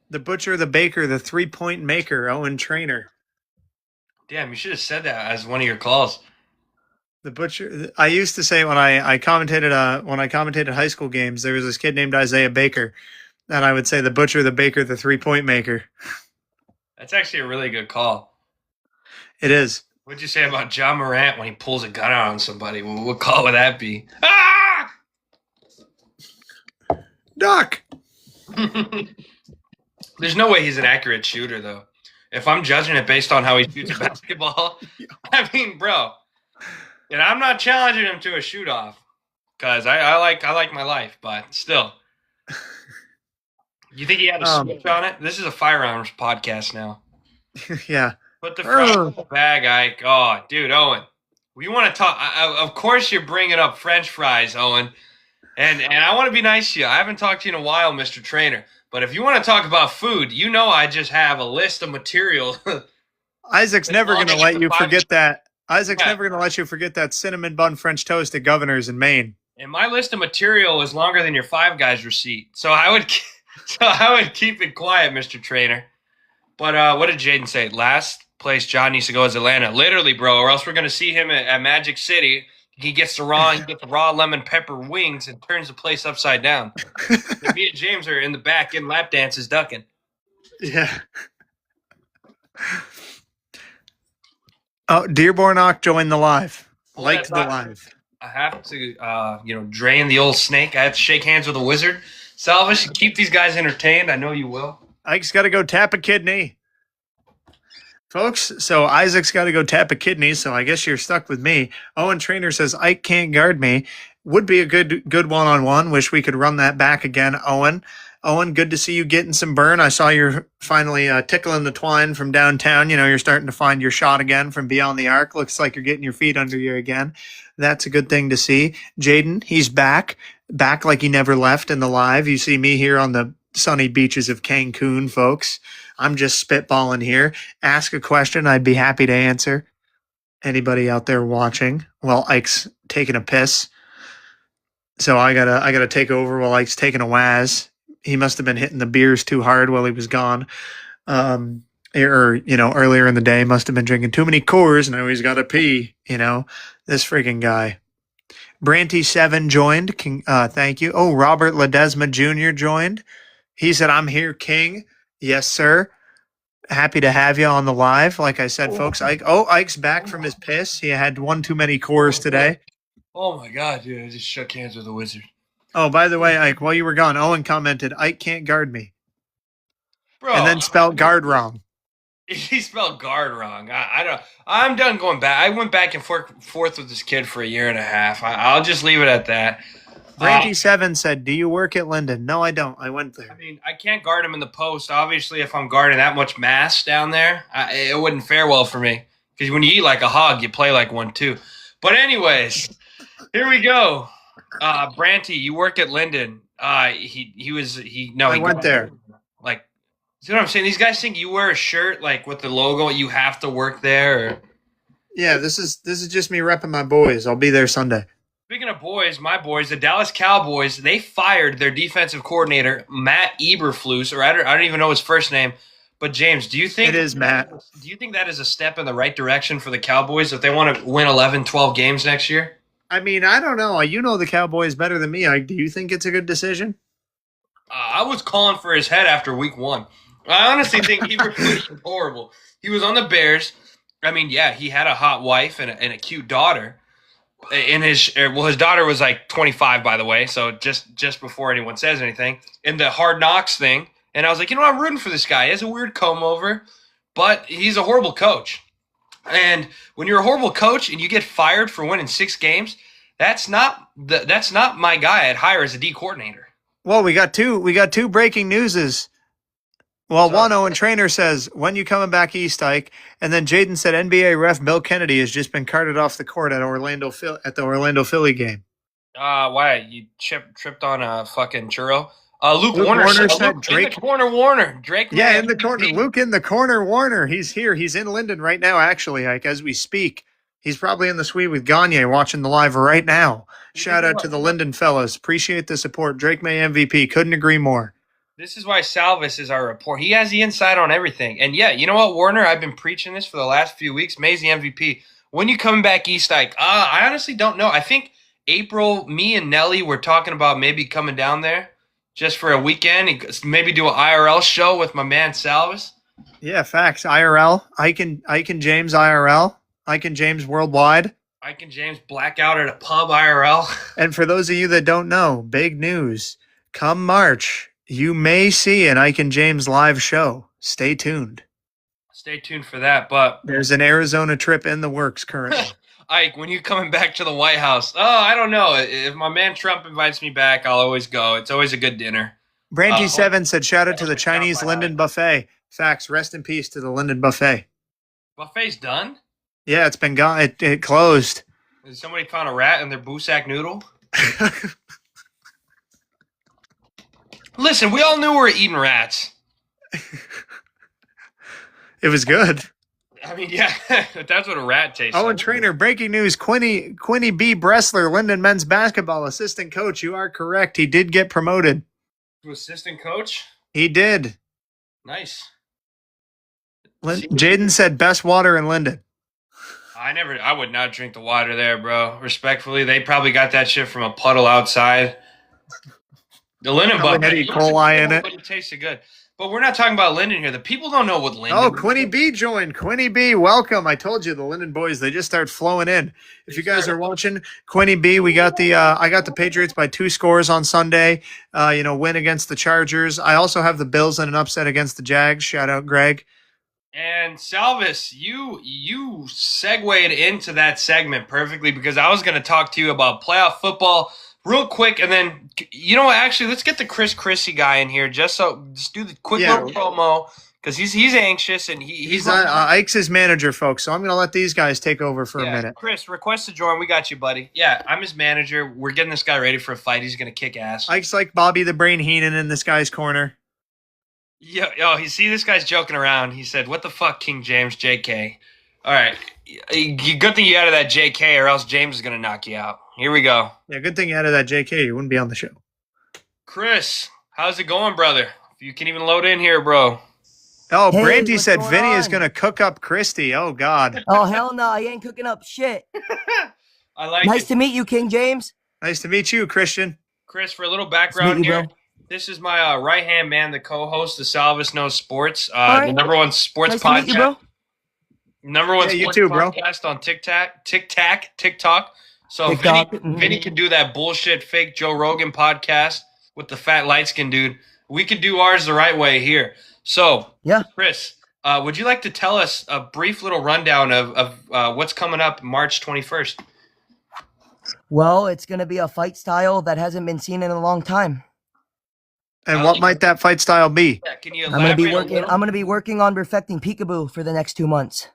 The butcher, the baker, the 3-point maker, Owen Trainer. Damn, you should have said that as one of your calls. The butcher. I used to say I commentated high school games, there was this kid named Isaiah Baker, and I would say the butcher, the baker, the 3-point maker. That's actually a really good call. It is. What'd you say about John Morant when he pulls a gun out on somebody? What call would that be? Ah! Doc. There's no way he's an accurate shooter, though. If I'm judging it based on how he shoots basketball, I mean, bro. And I'm not challenging him to a shoot off because I like my life, but still. You think he had a switch on it? This is a firearms podcast now. Yeah. Put the front in the bag, Ike. Oh, dude, Owen. We want to talk. Of course, you're bringing up French fries, Owen. And I want to be nice to you. I haven't talked to you in a while, Mr. Trainer. But if you want to talk about food, you know I just have a list of material. Isaac's never going to let you forget that. Isaac's never going to let you forget that cinnamon bun French toast at Governor's in Maine. And my list of material is longer than your Five Guys receipt. So I would keep it quiet, Mr. Trainer. But what did Jaden say? Last place John needs to go is Atlanta. Literally, bro, or else we're going to see him at Magic City. He gets the raw lemon pepper wings and turns the place upside down. Me and James are in the back getting lap dances ducking. Yeah. Oh, Dearbornock joined the live. Liked the live. I have to, drain the old snake. I have to shake hands with a wizard. Salvas, keep these guys entertained. I know you will. Ike's got to go tap a kidney. Folks, so Isaac's got to go tap a kidney, so I guess you're stuck with me. Owen Trainer says, Ike can't guard me. Would be a good one-on-one. Wish we could run that back again, Owen. Owen, good to see you getting some burn. I saw you're finally tickling the twine from downtown. You're starting to find your shot again from beyond the arc. Looks like you're getting your feet under you again. That's a good thing to see. Jaden, he's back like he never left in the live. You see me here on the sunny beaches of Cancun, folks. I'm just spitballing here. Ask a question, I'd be happy to answer. Anybody out there watching? Well, Ike's taking a piss, so I gotta take over while Ike's taking a waz. He must have been hitting the beers too hard while he was gone. Earlier in the day, must have been drinking too many Coors. Now he's got to pee. This freaking guy. Branty7 joined. Thank you. Oh, Robert Ledesma Jr. joined. He said, I'm here, King. Yes, sir. Happy to have you on the live. Like I said, folks, Ike's back from his piss. He had one too many Coors today. Oh, my God, dude. I just shook hands with a wizard. Oh, by the way, Ike, while you were gone, Owen commented, Ike can't guard me. Bro. And then spelled guard wrong. He spelled guard wrong. I'm done going back. I went back and forth with this kid for a year and a half. I'll just leave it at that. Branty7 said, do you work at Linden? No, I don't. I went there. I mean, I can't guard him in the post. Obviously, if I'm guarding that much mass down there, it wouldn't fare well for me. Because when you eat like a hog, you play like one too. But anyways, here we go. Branty, you work at Linden. I went there. Like, see what I'm saying? These guys think you wear a shirt like with the logo, you have to work there. Or... Yeah, this is just me repping my boys. I'll be there Sunday. Speaking of boys, my boys, the Dallas Cowboys, they fired their defensive coordinator, Matt Eberflus, or I don't even know his first name. But James, do you think it is Matt? Do you think that is a step in the right direction for the Cowboys if they want to win 11, 12 games next year? I mean, I don't know. You know the Cowboys better than me. Do you think it's a good decision? I was calling for his head after week 1. I honestly think Eberflus was horrible. He was on the Bears. I mean, yeah, he had a hot wife and a cute daughter. His daughter was like 25, by the way, so just before anyone says anything. In the Hard Knocks thing, and I was like, I'm rooting for this guy. He has a weird comb over, but he's a horrible coach. And when you're a horrible coach and you get fired for winning 6 games, that's not my guy I'd hire as a D coordinator. Well, we got two breaking newses. Well, one, Owen Trainer says, when you coming back east, Ike? And then Jaden said NBA ref Bill Kennedy has just been carted off the court at the Orlando Philly game. Why? You tripped on a fucking churro? Luke Warner said Drake. In the corner, Warner. Drake. Yeah, in the corner. Luke in the corner, Warner. He's here. He's in Linden right now, actually, Ike, as we speak. He's probably in the suite with Gagne watching the live right now. Shout out to the Linden fellas. Appreciate the support. Drake May MVP. Couldn't agree more. This is why Salvas is our report. He has the insight on everything. And yeah, you know what, Warner? I've been preaching this for the last few weeks. May's the MVP. When you coming back east, Ike? I honestly don't know. I think April, me and Nelly were talking about maybe coming down there just for a weekend and maybe do an IRL show with my man Salvas. Yeah, facts. IRL. Ike and James IRL. Ike and James worldwide. Ike and James blackout at a pub IRL. And for those of you that don't know, big news. Come March, you may see an Ike and James live show. Stay tuned. Stay tuned for that. But there's an Arizona trip in the works currently. Ike, when you coming back to the White House? Oh, I don't know. If my man Trump invites me back, I'll always go. It's always a good dinner. Branty7 said, shout out to the Chinese Linden Buffet. Facts. Rest in peace to the Linden Buffet. Buffet's done? Yeah, it's been gone. It closed. Has somebody found a rat in their Busak noodle? Listen, we all knew we were eating rats. It was good. I mean, yeah, that's what a rat tastes like. Oh, and trainer, breaking news. Quinny B. Bressler, Linden men's basketball assistant coach. You are correct. He did get promoted. To assistant coach? He did. Nice. Jaden said best water in Linden. I would not drink the water there, bro. Respectfully, they probably got that shit from a puddle outside. The Linden bucket had E. coli in it. But it tasted good. But we're not talking about Linden here. The people don't know what Linden. Oh, Quinny B joined. Quinny B, welcome. I told you the Linden boys, they just start flowing in. If you guys are watching, Quinny B, we got the I got the Patriots by 2 scores on Sunday. Win against the Chargers. I also have the Bills in an upset against the Jags. Shout out Greg. And Salvas, you segued into that segment perfectly because I was going to talk to you about playoff football real quick, and then actually, let's get the Chris Chrissy guy in here just do the quick little promo because he's anxious and he's Ike's his manager, folks. So I'm going to let these guys take over for a minute. Chris, request to join. We got you, buddy. Yeah, I'm his manager. We're getting this guy ready for a fight. He's going to kick ass. Ike's like Bobby the Brain Heenan in this guy's corner. You see this guy's joking around. He said, "What the fuck, King James, JK." All right, good thing you added that JK, or else James is gonna knock you out. Here we go. Yeah, good thing you added that JK. You wouldn't be on the show. Chris, how's it going, brother? If you can even load in here, bro. Oh, hey, Brandy said Vinny is gonna cook up Christy. Oh God. Oh hell no, he ain't cooking up shit. I like Nice to meet you, King James. Nice to meet you, Christian. Chris, for a little background here. Bro. This is my right-hand man, the co-host of Salvas Knows Sports, the number one sports podcast. To meet you, bro. Number one sports podcast on TikTok. So Vinny can do that bullshit fake Joe Rogan podcast with the fat light-skinned dude. We could do ours the right way here. So, yeah, Chris, would you like to tell us a brief little rundown of what's coming up March 21st? Well, it's going to be a fight style that hasn't been seen in a long time. And what might that fight style be? Yeah, can you I'm going to be working on perfecting peekaboo for the next 2 months.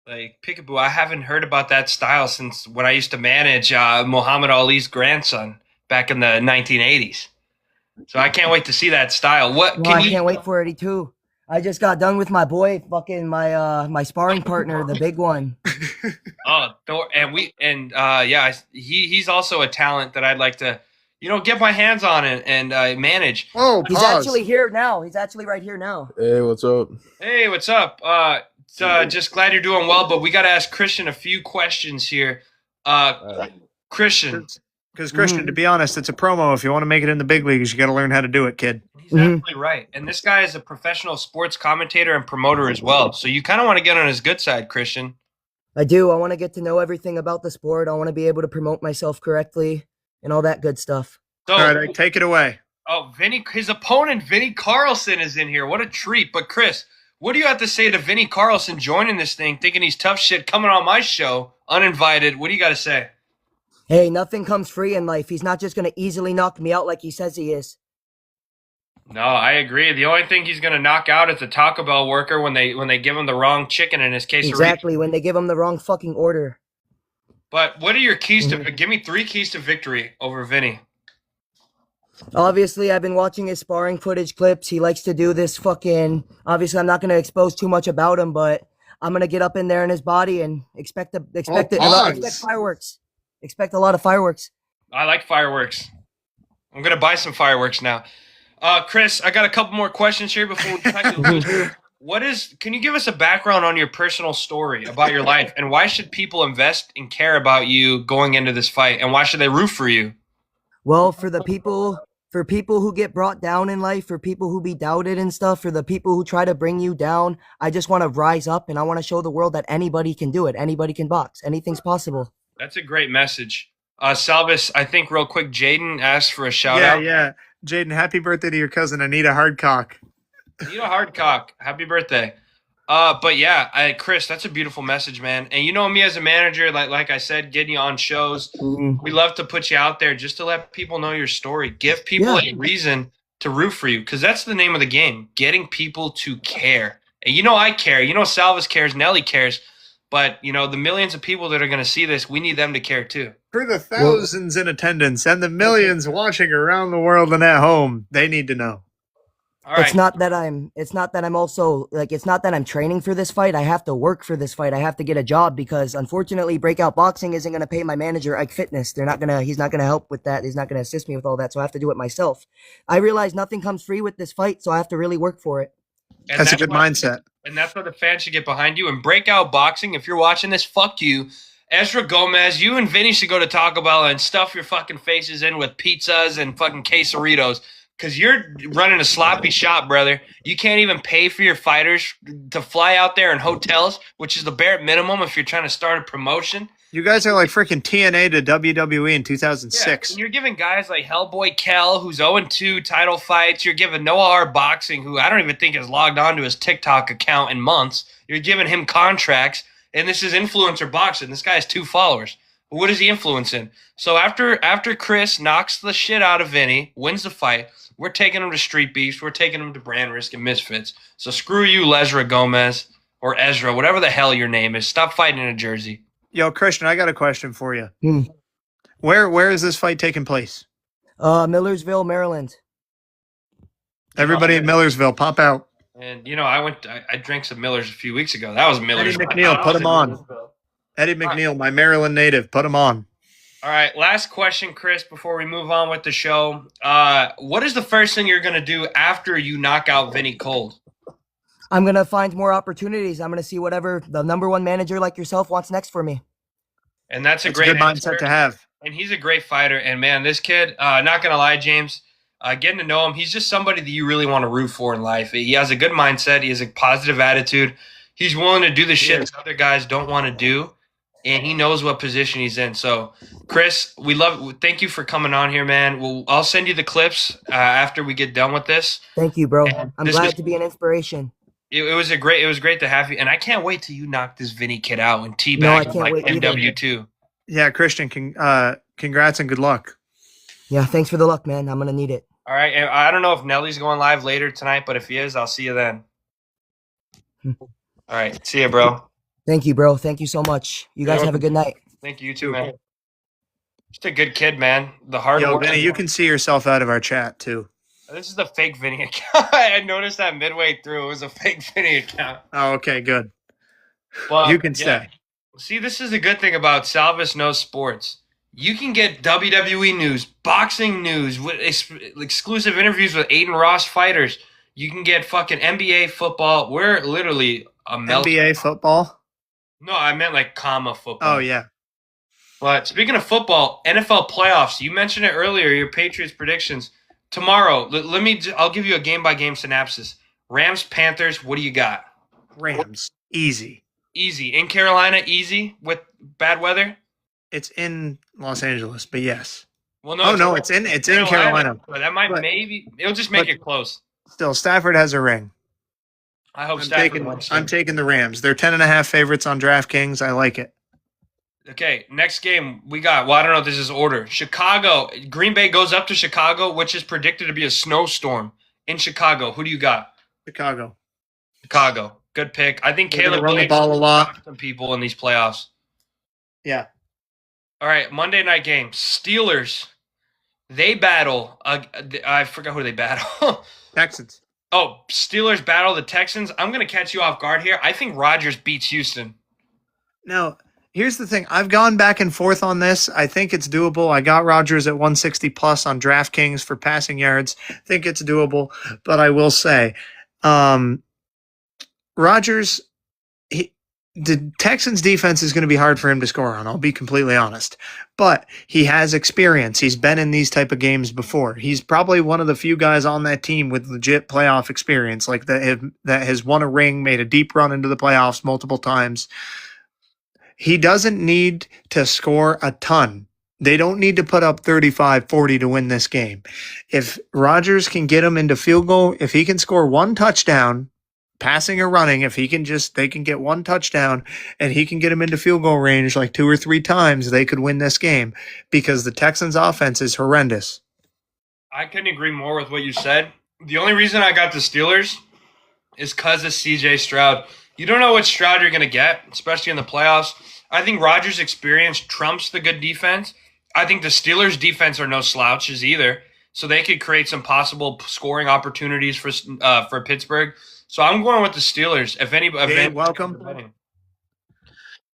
Like peekaboo, I haven't heard about that style since when I used to manage Muhammad Ali's grandson back in the 1980s. So I can't wait to see that style. I can't wait for it too. I just got done with my boy, fucking my sparring partner, the big one. He's also a talent that I'd like to, get my hands on and manage. Oh, he's actually here now. He's actually right here now. Hey, what's up? Hey, what's up? Just glad you're doing well, but we got to ask Christian a few questions here. Christian. Because, Christian, to be honest, it's a promo. If you want to make it in the big leagues, you got to learn how to do it, kid. He's absolutely right. And this guy is a professional sports commentator and promoter as well. So you kind of want to get on his good side, Christian. I do. I want to get to know everything about the sport. I want to be able to promote myself correctly and all that good stuff. So, all right, take it away. Oh, his opponent, Vinny Carlson, is in here. What a treat. But, Chris, what do you have to say to Vinny Carlson joining this thing, thinking he's tough shit, coming on my show, uninvited? What do you got to say? Hey, nothing comes free in life. He's not just going to easily knock me out like he says he is. No, I agree. The only thing he's going to knock out is the Taco Bell worker when they give him the wrong chicken in his quesarito. Exactly, when they give him the wrong fucking order. But what are your keys to give me 3 keys to victory over Vinny? Obviously, I've been watching his sparring footage clips. He likes to do this fucking... Obviously, I'm not going to expose too much about him, but I'm gonna get up in there in his body and expect Pogs. fireworks. Expect a lot of fireworks. I like fireworks. I'm gonna buy some fireworks now. Chris, I got a couple more questions here before we cut you loose. Can you give us a background on your personal story about your life, and why should people invest and care about you going into this fight, and why should they root for you? Well, for people who get brought down in life, for people who be doubted and stuff, for the people who try to bring you down, I just want to rise up and I want to show the world that anybody can do it. Anybody can box. Anything's possible. That's a great message. Salvas, I think real quick, Jaden asked for a shout out. Yeah. Jaden, happy birthday to your cousin Anita Hardcock. Anita Hardcock, happy birthday. But yeah, Chris, that's a beautiful message, man. And you know me as a manager, like I said, getting you on shows, we love to put you out there just to let people know your story. Give people a reason to root for you, because that's the name of the game, getting people to care. And you know I care. You know Salvas cares, Nelly cares. But, you know, the millions of people that are going to see this, we need them to care too. For the thousands in attendance and the millions watching around the world and at home, they need to know. All right. It's not that I'm training for this fight. I have to work for this fight. I have to get a job because unfortunately Breakout Boxing isn't going to pay my manager Ike Fitness. He's not going to help with that. He's not going to assist me with all that. So I have to do it myself. I realize nothing comes free with this fight. So I have to really work for it. And that's a good mindset. And that's why the fans should get behind you. And Breakout Boxing, if you're watching this, fuck you. Ezra Gomez, you and Vinny should go to Taco Bell and stuff your fucking faces in with pizzas and fucking quesadillas. Because you're running a sloppy shop, brother. You can't even pay for your fighters to fly out there in hotels, which is the bare minimum if you're trying to start a promotion. You guys are like freaking TNA to WWE in 2006. Yeah, and you're giving guys like Hellboy Kell, who's 0-2 title fights. You're giving Noah R. Boxing, who I don't even think has logged on to his TikTok account in months. You're giving him contracts, and this is influencer boxing. This guy has 2 followers. What is he influencing? So after Chris knocks the shit out of Vinny, wins the fight, we're taking him to Street Beefs. We're taking him to Brand Risk and Misfits. So screw you, Lesra Gomez, or Ezra, whatever the hell your name is. Stop fighting in a jersey. Yo, Christian, I got a question for you. Where is this fight taking place? Millersville, Maryland. Everybody in Millersville, pop out. And you know, I drank some Millers a few weeks ago. That was Millers. Eddie McNeil, put him on. Eddie McNeil, my Maryland native, put him on. All right, last question, Chris, before we move on with the show. What is the first thing you're going to do after you knock out Vinny cold? I'm going to find more opportunities. I'm going to see whatever the number one manager like yourself wants next for me. And that's a great good mindset to have. And he's a great fighter. And, man, this kid, not going to lie, James, getting to know him, he's just somebody that you really want to root for in life. He has a good mindset. He has a positive attitude. He's willing to do the shit that other guys don't want to do. And he knows what position he's in. So, Chris, thank you for coming on here, man. I'll send you the clips after we get done with this. Thank you, bro. I'm glad to be an inspiration. It was great to have you, and I can't wait till you knock this Vinny kid out and teabag like MW2. Yeah, Christian, congrats and good luck. Yeah, thanks for the luck, man. I'm gonna need it. All right, and I don't know if Nelly's going live later tonight, but if he is, I'll see you then. All right, see you, bro. Thank you, bro. Thank you so much. You guys have a good night. Thank you too, man. Just a good kid, man. The hard work. Vinny, you can see yourself out of our chat too. This is the fake Vinny account. I noticed that midway through it was a fake Vinny account. Oh, okay, good. But, you can stay. See, this is the good thing about Salvas Knows Sports. You can get WWE news, boxing news, exclusive interviews with Aiden Ross fighters. You can get fucking NBA football. We're literally a NBA football? No, I meant like football. Oh, yeah. But speaking of football, NFL playoffs. You mentioned it earlier, your Patriots predictions. Tomorrow, I'll give you a game-by-game synopsis. Rams, Panthers, what do you got? Rams. Easy. Easy. In Carolina, easy with bad weather? It's in Los Angeles, but yes. Well, no. It's in Carolina. But that it'll just make it close. Still, Stafford has a ring. I hope Stafford wins. I'm taking the Rams. They're 10.5 favorites on DraftKings. I like it. Okay, next game we got. Well, I don't know if this is order. Chicago. Green Bay goes up to Chicago, which is predicted to be a snowstorm in Chicago. Who do you got? Chicago. Good pick. I think Caleb run the ball a lot. Some people in these playoffs. Yeah. All right, Monday night game. Steelers. They battle. I forgot who they battle. Texans. Oh, Steelers battle the Texans. I'm going to catch you off guard here. I think Rodgers beats Houston. Now, here's the thing. I've gone back and forth on this. I think it's doable. I got Rodgers at 160 plus on DraftKings for passing yards. I think it's doable, but I will say, Rodgers, the Texans defense is going to be hard for him to score on. I'll be completely honest, but he has experience. He's been in these type of games before. He's probably one of the few guys on that team with legit playoff experience, like that has won a ring, made a deep run into the playoffs multiple times. He doesn't need to score a ton. They don't need to put up 35, 40 to win this game. If Rodgers can get him into field goal, if he can score one touchdown, passing or running, if he can they can get one touchdown and he can get him into field goal range like 2 or 3 times, they could win this game because the Texans offense is horrendous. I couldn't agree more with what you said. The only reason I got the Steelers is because of CJ Stroud. You don't know what Stroud you're going to get, especially in the playoffs. I think Rodgers' experience trumps the good defense. I think the Steelers' defense are no slouches either, so they could create some possible scoring opportunities for Pittsburgh. So I'm going with the Steelers. If anybody, welcome.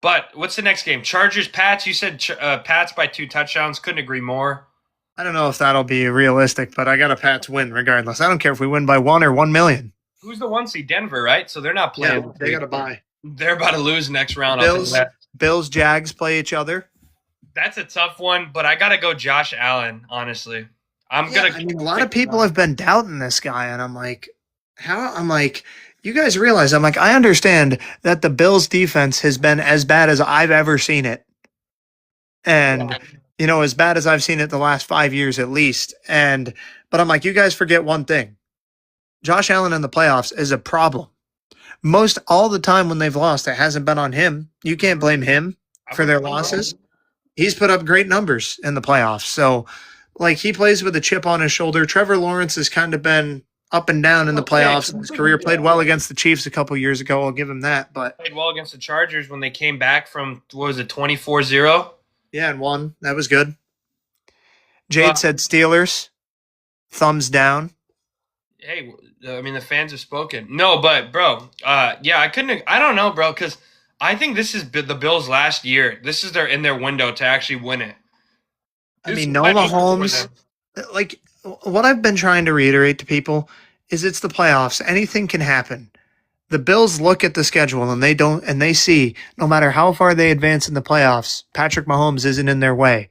But what's the next game? Chargers, Pats. You said Pats by 2 touchdowns. Couldn't agree more. I don't know if that'll be realistic, but I got a Pats win regardless. I don't care if we win by 1 or 1 million. Who's the 1 seed? Denver, right? So they're not playing. Yeah, they got to bye. They're about to lose next round. Bills, Jags play each other. That's a tough one, but I got to go Josh Allen, honestly. A lot of people have been doubting this guy, and I'm like, you guys realize, I understand that the Bills defense has been as bad as I've ever seen it. And, as bad as I've seen it the last 5 years at least. But I'm like, you guys forget one thing. Josh Allen in the playoffs is a problem. Most all the time when they've lost, it hasn't been on him. You can't blame him for their losses. He's put up great numbers in the playoffs. So, he plays with a chip on his shoulder. Trevor Lawrence has kind of been up and down in the playoffs in his career. Played well against the Chiefs a couple years ago. I'll give him that. But played well against the Chargers when they came back from, 24-0? Yeah, and won. That was good. Jade said Steelers. Thumbs down. Hey, the fans have spoken. No, but, bro, I don't know, bro, because I think this is the Bills' last year. This is in their window to actually win it. No Mahomes. What I've been trying to reiterate to people is it's the playoffs. Anything can happen. The Bills look at the schedule and they see no matter how far they advance in the playoffs, Patrick Mahomes isn't in their way.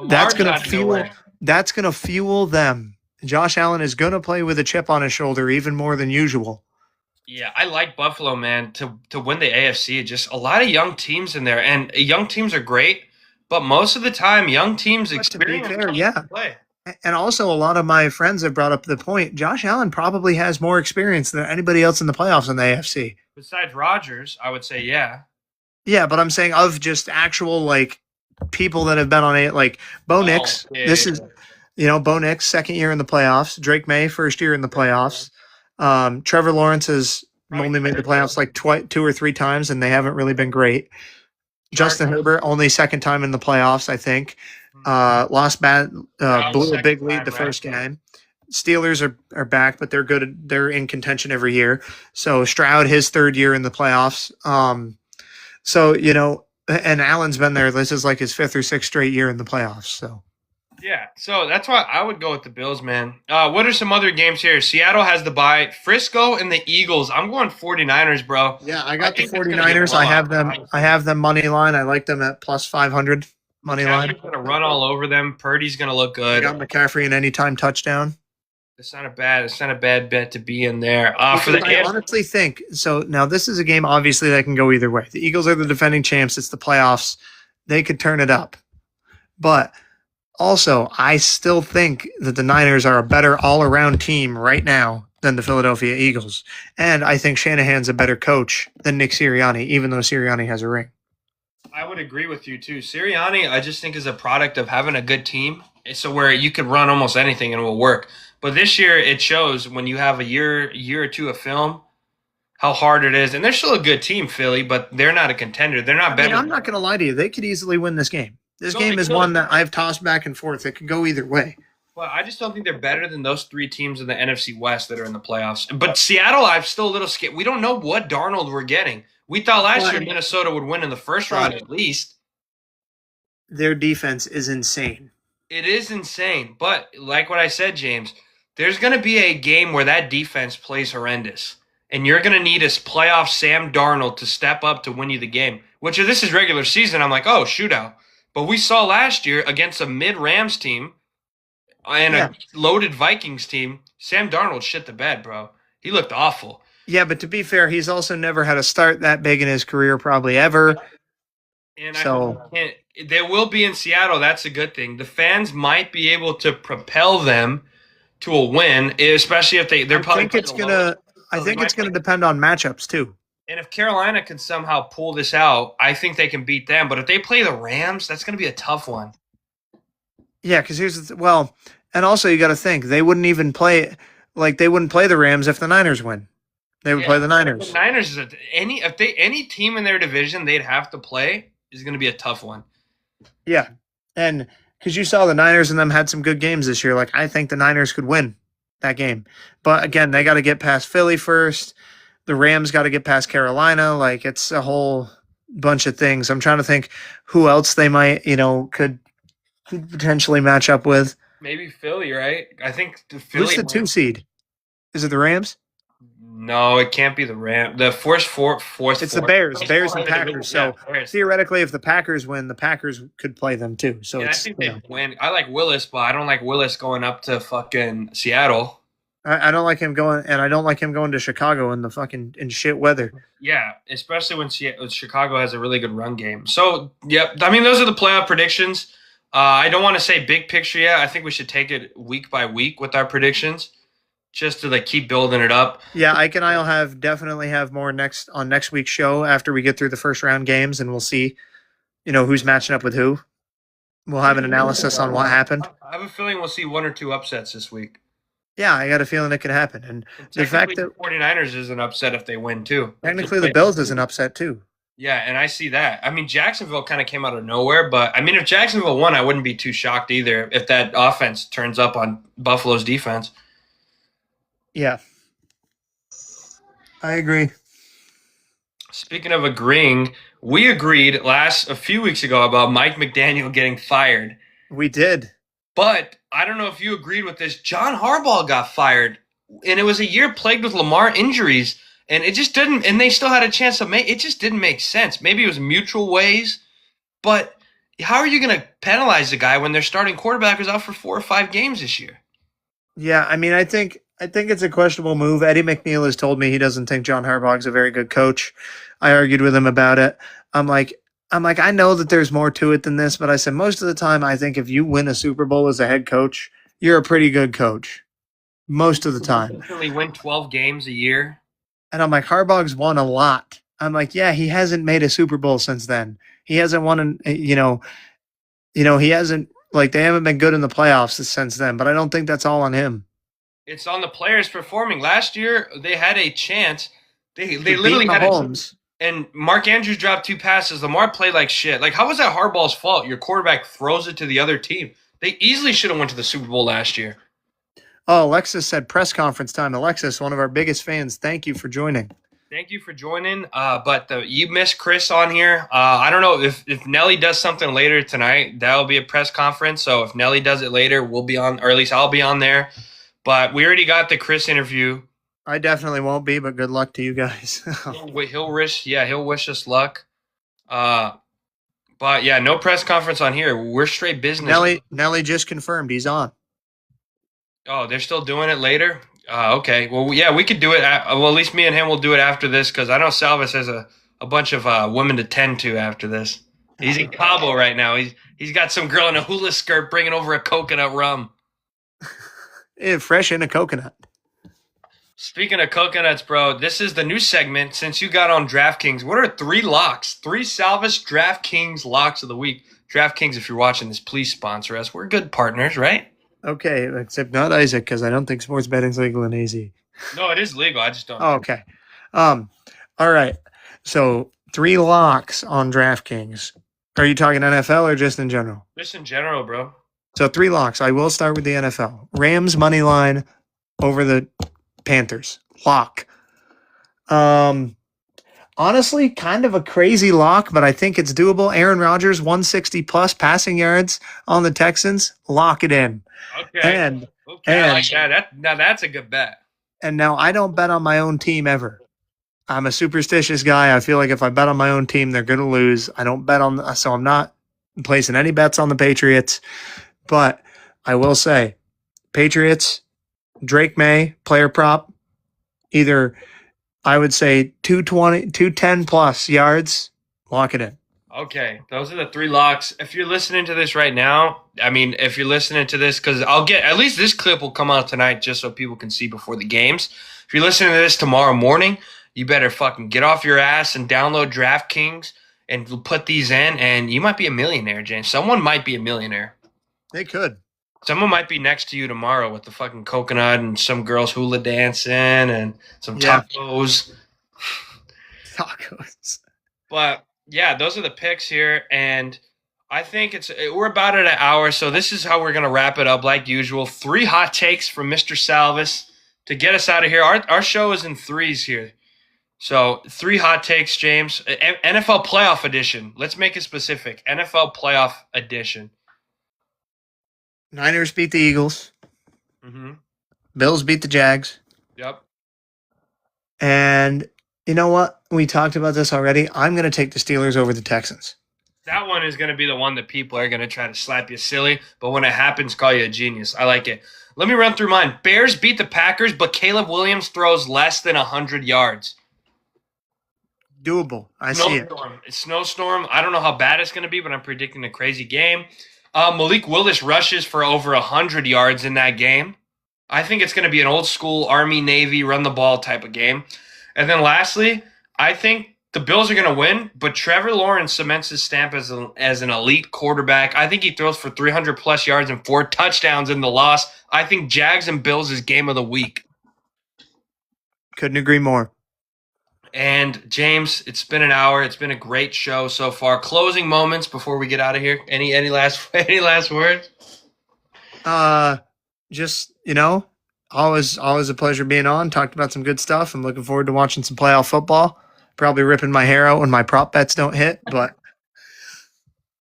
That's going to fuel them. Josh Allen is going to play with a chip on his shoulder even more than usual. Yeah, I like Buffalo, man, to win the AFC. Just a lot of young teams in there, and young teams are great, but most of the time, young teams experience play. And also, a lot of my friends have brought up the point, Josh Allen probably has more experience than anybody else in the playoffs in the AFC. Besides Rodgers, I would say, yeah. Yeah, but I'm saying of just actual, people that have been on it, Bo Nix. This is, Bo Nix, second year in the playoffs. Drake May, first year in the playoffs. Trevor Lawrence has only made the playoffs 2 or 3 times, and they haven't really been great. Justin Herbert, only second time in the playoffs, I think. Blew a big lead the first game. Steelers are back, but they're good. They're in contention every year. So Stroud, his 3rd year in the playoffs. And Allen's been there. This is his 5th or 6th straight year in the playoffs. So. Yeah, so that's why I would go with the Bills, man. What are some other games here? Seattle has the bye. Frisco and the Eagles. I'm going 49ers, bro. Yeah, I got the 49ers. I have them money line. I like them at plus 500 money line. McCaffrey's going to run all over them. Purdy's going to look good. I got McCaffrey an anytime touchdown. It's not a bad bet to be in there. I honestly think so. Now this is a game obviously that can go either way. The Eagles are the defending champs. It's the playoffs. They could turn it up, but also I still think that the Niners are a better all-around team right now than the Philadelphia Eagles, and I think Shanahan's a better coach than Nick Sirianni, even though Sirianni has a ring. I would agree with you too. Sirianni, I just think is a product of having a good team, so where you could run almost anything and it will work. But this year, it shows when you have a year or two of film, how hard it is. And they're still a good team, Philly, but they're not a contender. They're not better. I'm not going to lie to you. They could easily win this game. This game is one that I've tossed back and forth. It could go either way. Well, I just don't think they're better than those three teams in the NFC West that are in the playoffs. But Seattle, I'm still a little scared. We don't know what Darnold we're getting. We thought last year Minnesota would win in the first round at least. Their defense is insane. It is insane. But like what I said, James, there's going to be a game where that defense plays horrendous. And you're going to need a playoff Sam Darnold to step up to win you the game. Which if this is regular season, I'm like, oh, shootout. But we saw last year against a mid-Rams team and a loaded Vikings team, Sam Darnold shit the bed, bro. He looked awful. Yeah, but to be fair, he's also never had a start that big in his career, probably ever. And they will be in Seattle. That's a good thing. The fans might be able to propel them to a win, especially if they're probably. I think it's gonna depend on matchups too. And if Carolina can somehow pull this out, I think they can beat them. But if they play the Rams, that's going to be a tough one. Yeah, because and also you got to think they wouldn't even play they wouldn't play the Rams if the Niners win. They would play the Niners. The Niners is any team in their division they'd have to play is going to be a tough one. Yeah, and because you saw the Niners and them had some good games this year, I think the Niners could win that game. But again, they got to get past Philly first. The Rams got to get past Carolina. It's a whole bunch of things. I'm trying to think who else they might, could potentially match up with. Maybe Philly, right? I think Who's the 2 seed? Is it the Rams? No, it can't be the Rams. The fourth. It's the Bears. Bears and Packers. So theoretically, if the Packers win, the Packers could play them too. So I think they win. I like Willis, but I don't like Willis going up to fucking Seattle. I don't like him going, and I don't like him going to Chicago in the fucking shit weather. Yeah, especially when Chicago has a really good run game. So, yep. I mean, those are the playoff predictions. I don't want to say big picture yet. I think we should take it week by week with our predictions, just to keep building it up. Yeah, Ike and I'll definitely have more on next week's show after we get through the first round games, and we'll see, who's matching up with who. We'll have an analysis on what happened. I have a feeling we'll see one or two upsets this week. Yeah, I got a feeling it could happen. And the fact that the 49ers is an upset if they win, too. Technically, the Bills is an upset, too. Yeah, and I see that. I mean, Jacksonville kind of came out of nowhere, but, I mean, if Jacksonville won, I wouldn't be too shocked either if that offense turns up on Buffalo's defense. Yeah. I agree. Speaking of agreeing, we agreed a few weeks ago about Mike McDaniel getting fired. We did. But I don't know if you agreed with this. John Harbaugh got fired, and it was a year plagued with Lamar injuries, and it just didn't. And they still had a chance to make. It just didn't make sense. Maybe it was mutual ways, but how are you going to penalize the guy when their starting quarterback is out for 4 or 5 games this year? Yeah, I mean, I think it's a questionable move. Eddie McNeil has told me he doesn't think John Harbaugh is a very good coach. I argued with him about it. I'm like, I know that there's more to it than this, but I said most of the time, I think if you win a Super Bowl as a head coach, you're a pretty good coach. Most of the time. He win 12 games a year. And I'm like, Harbaugh's won a lot. I'm like, yeah, he hasn't made a Super Bowl since then. He hasn't won, he hasn't, they haven't been good in the playoffs since then, but I don't think that's all on him. It's on the players performing. Last year, they had a chance. They literally had Mahomes. And Mark Andrews dropped 2 passes. Lamar played like shit. How was that Harbaugh's fault? Your quarterback throws it to the other team. They easily should have went to the Super Bowl last year. Oh, Alexis said press conference time. Alexis, one of our biggest fans, thank you for joining. Thank you for joining. You missed Chris on here. I don't know if Nelly does something later tonight. That'll be a press conference. So if Nelly does it later, we'll be on, or at least I'll be on there. But we already got the Chris interview. I definitely won't be, but good luck to you guys. He'll wish us luck. But yeah, no press conference on here. We're straight business. Nelly just confirmed he's on. Oh, they're still doing it later? Okay. Well, yeah, we could do it. Well, at least me and him will do it after this because I know Salvas has a bunch of women to tend to after this. He's in Cabo right now. He's got some girl in a hula skirt bringing over a coconut rum. Yeah, fresh in a coconut. Speaking of coconuts, bro, this is the new segment since you got on DraftKings. What are 3 locks? 3 Salvas DraftKings locks of the week. DraftKings, if you're watching this, please sponsor us. We're good partners, right? Okay, except not Isaac, because I don't think sports betting's legal in AZ. No, it is legal. I just don't. Oh, okay. All right. So 3 locks on DraftKings. Are you talking NFL or just in general? Just in general, bro. So 3 locks. I will start with the NFL. Rams money line over the Panthers. Lock. Honestly, kind of a crazy lock, but I think it's doable. Aaron Rodgers, 160 plus passing yards on the Texans. Lock it in. Okay. And I like that. Now that's a good bet. and now I don't bet on my own team ever. I'm a superstitious guy. I feel like if I bet on my own team, they're going to lose. I don't bet on, so I'm not placing any bets on the Patriots. But I will say, Patriots, Drake May, player prop, either I would say 220, 210 plus yards. Lock it in. Okay, those are the 3 locks. If you're listening to this right now, I mean, if you're listening to this, because I'll get at least this clip will come out tonight just so people can see before the games. If you're listening to this tomorrow morning, you better fucking get off your ass and download DraftKings and put these in, and you might be a millionaire, James. Someone might be a millionaire. They could. Someone might be next to you tomorrow with the fucking coconut and some girls hula dancing and some tacos. Tacos. But yeah, those are the picks here, and I think we're about at an hour, so this is how we're gonna wrap it up, like usual. 3 hot takes from Mr. Salvas to get us out of here. Our show is in 3s here, so 3 hot takes, James. NFL playoff edition. Let's make it specific. NFL playoff edition. Niners beat the Eagles. Mm-hmm. Bills beat the Jags. Yep. And you know what? We talked about this already. I'm going to take the Steelers over the Texans. That one is going to be the one that people are going to try to slap you silly, but when it happens, call you a genius. I like it. Let me run through mine. Bears beat the Packers, but Caleb Williams throws less than 100 yards. Doable. I see it. It's snowstorm. I don't know how bad it's going to be, but I'm predicting a crazy game. Malik Willis rushes for over 100 yards in that game. I think it's going to be an old school Army-Navy run-the-ball type of game. And then lastly, I think the Bills are going to win, but Trevor Lawrence cements his stamp as an elite quarterback. I think he throws for 300-plus yards and 4 touchdowns in the loss. I think Jags and Bills is game of the week. Couldn't agree more. And James, it's been an hour. It's been a great show so far. Closing moments before we get out of here. Any last words? Just, always a pleasure being on. Talked about some good stuff. I'm looking forward to watching some playoff football. Probably ripping my hair out when my prop bets don't hit, but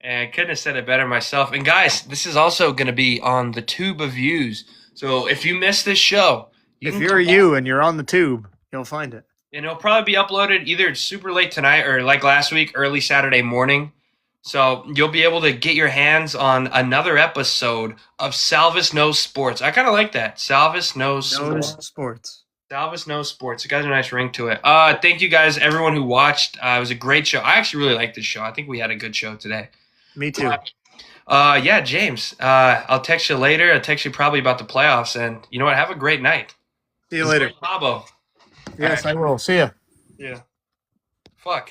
and I couldn't have said it better myself. And guys, this is also going to be on the Tube of Views. So if you missed this show, if you're you and you're on the tube, you'll find it. And it'll probably be uploaded either super late tonight or like last week, early Saturday morning. So you'll be able to get your hands on another episode of Salvas Knows Sports. I kind of like that. Salvas Knows Sports. Salvas Knows Sports. It got a nice ring to it. Thank you guys, everyone who watched. It was a great show. I actually really liked this show. I think we had a good show today. Me too. Yeah, James. I'll text you later. I'll text you probably about the playoffs. And you know what? Have a great night. See you later. Pablo. Yes, I will. See ya. Yeah. Fuck.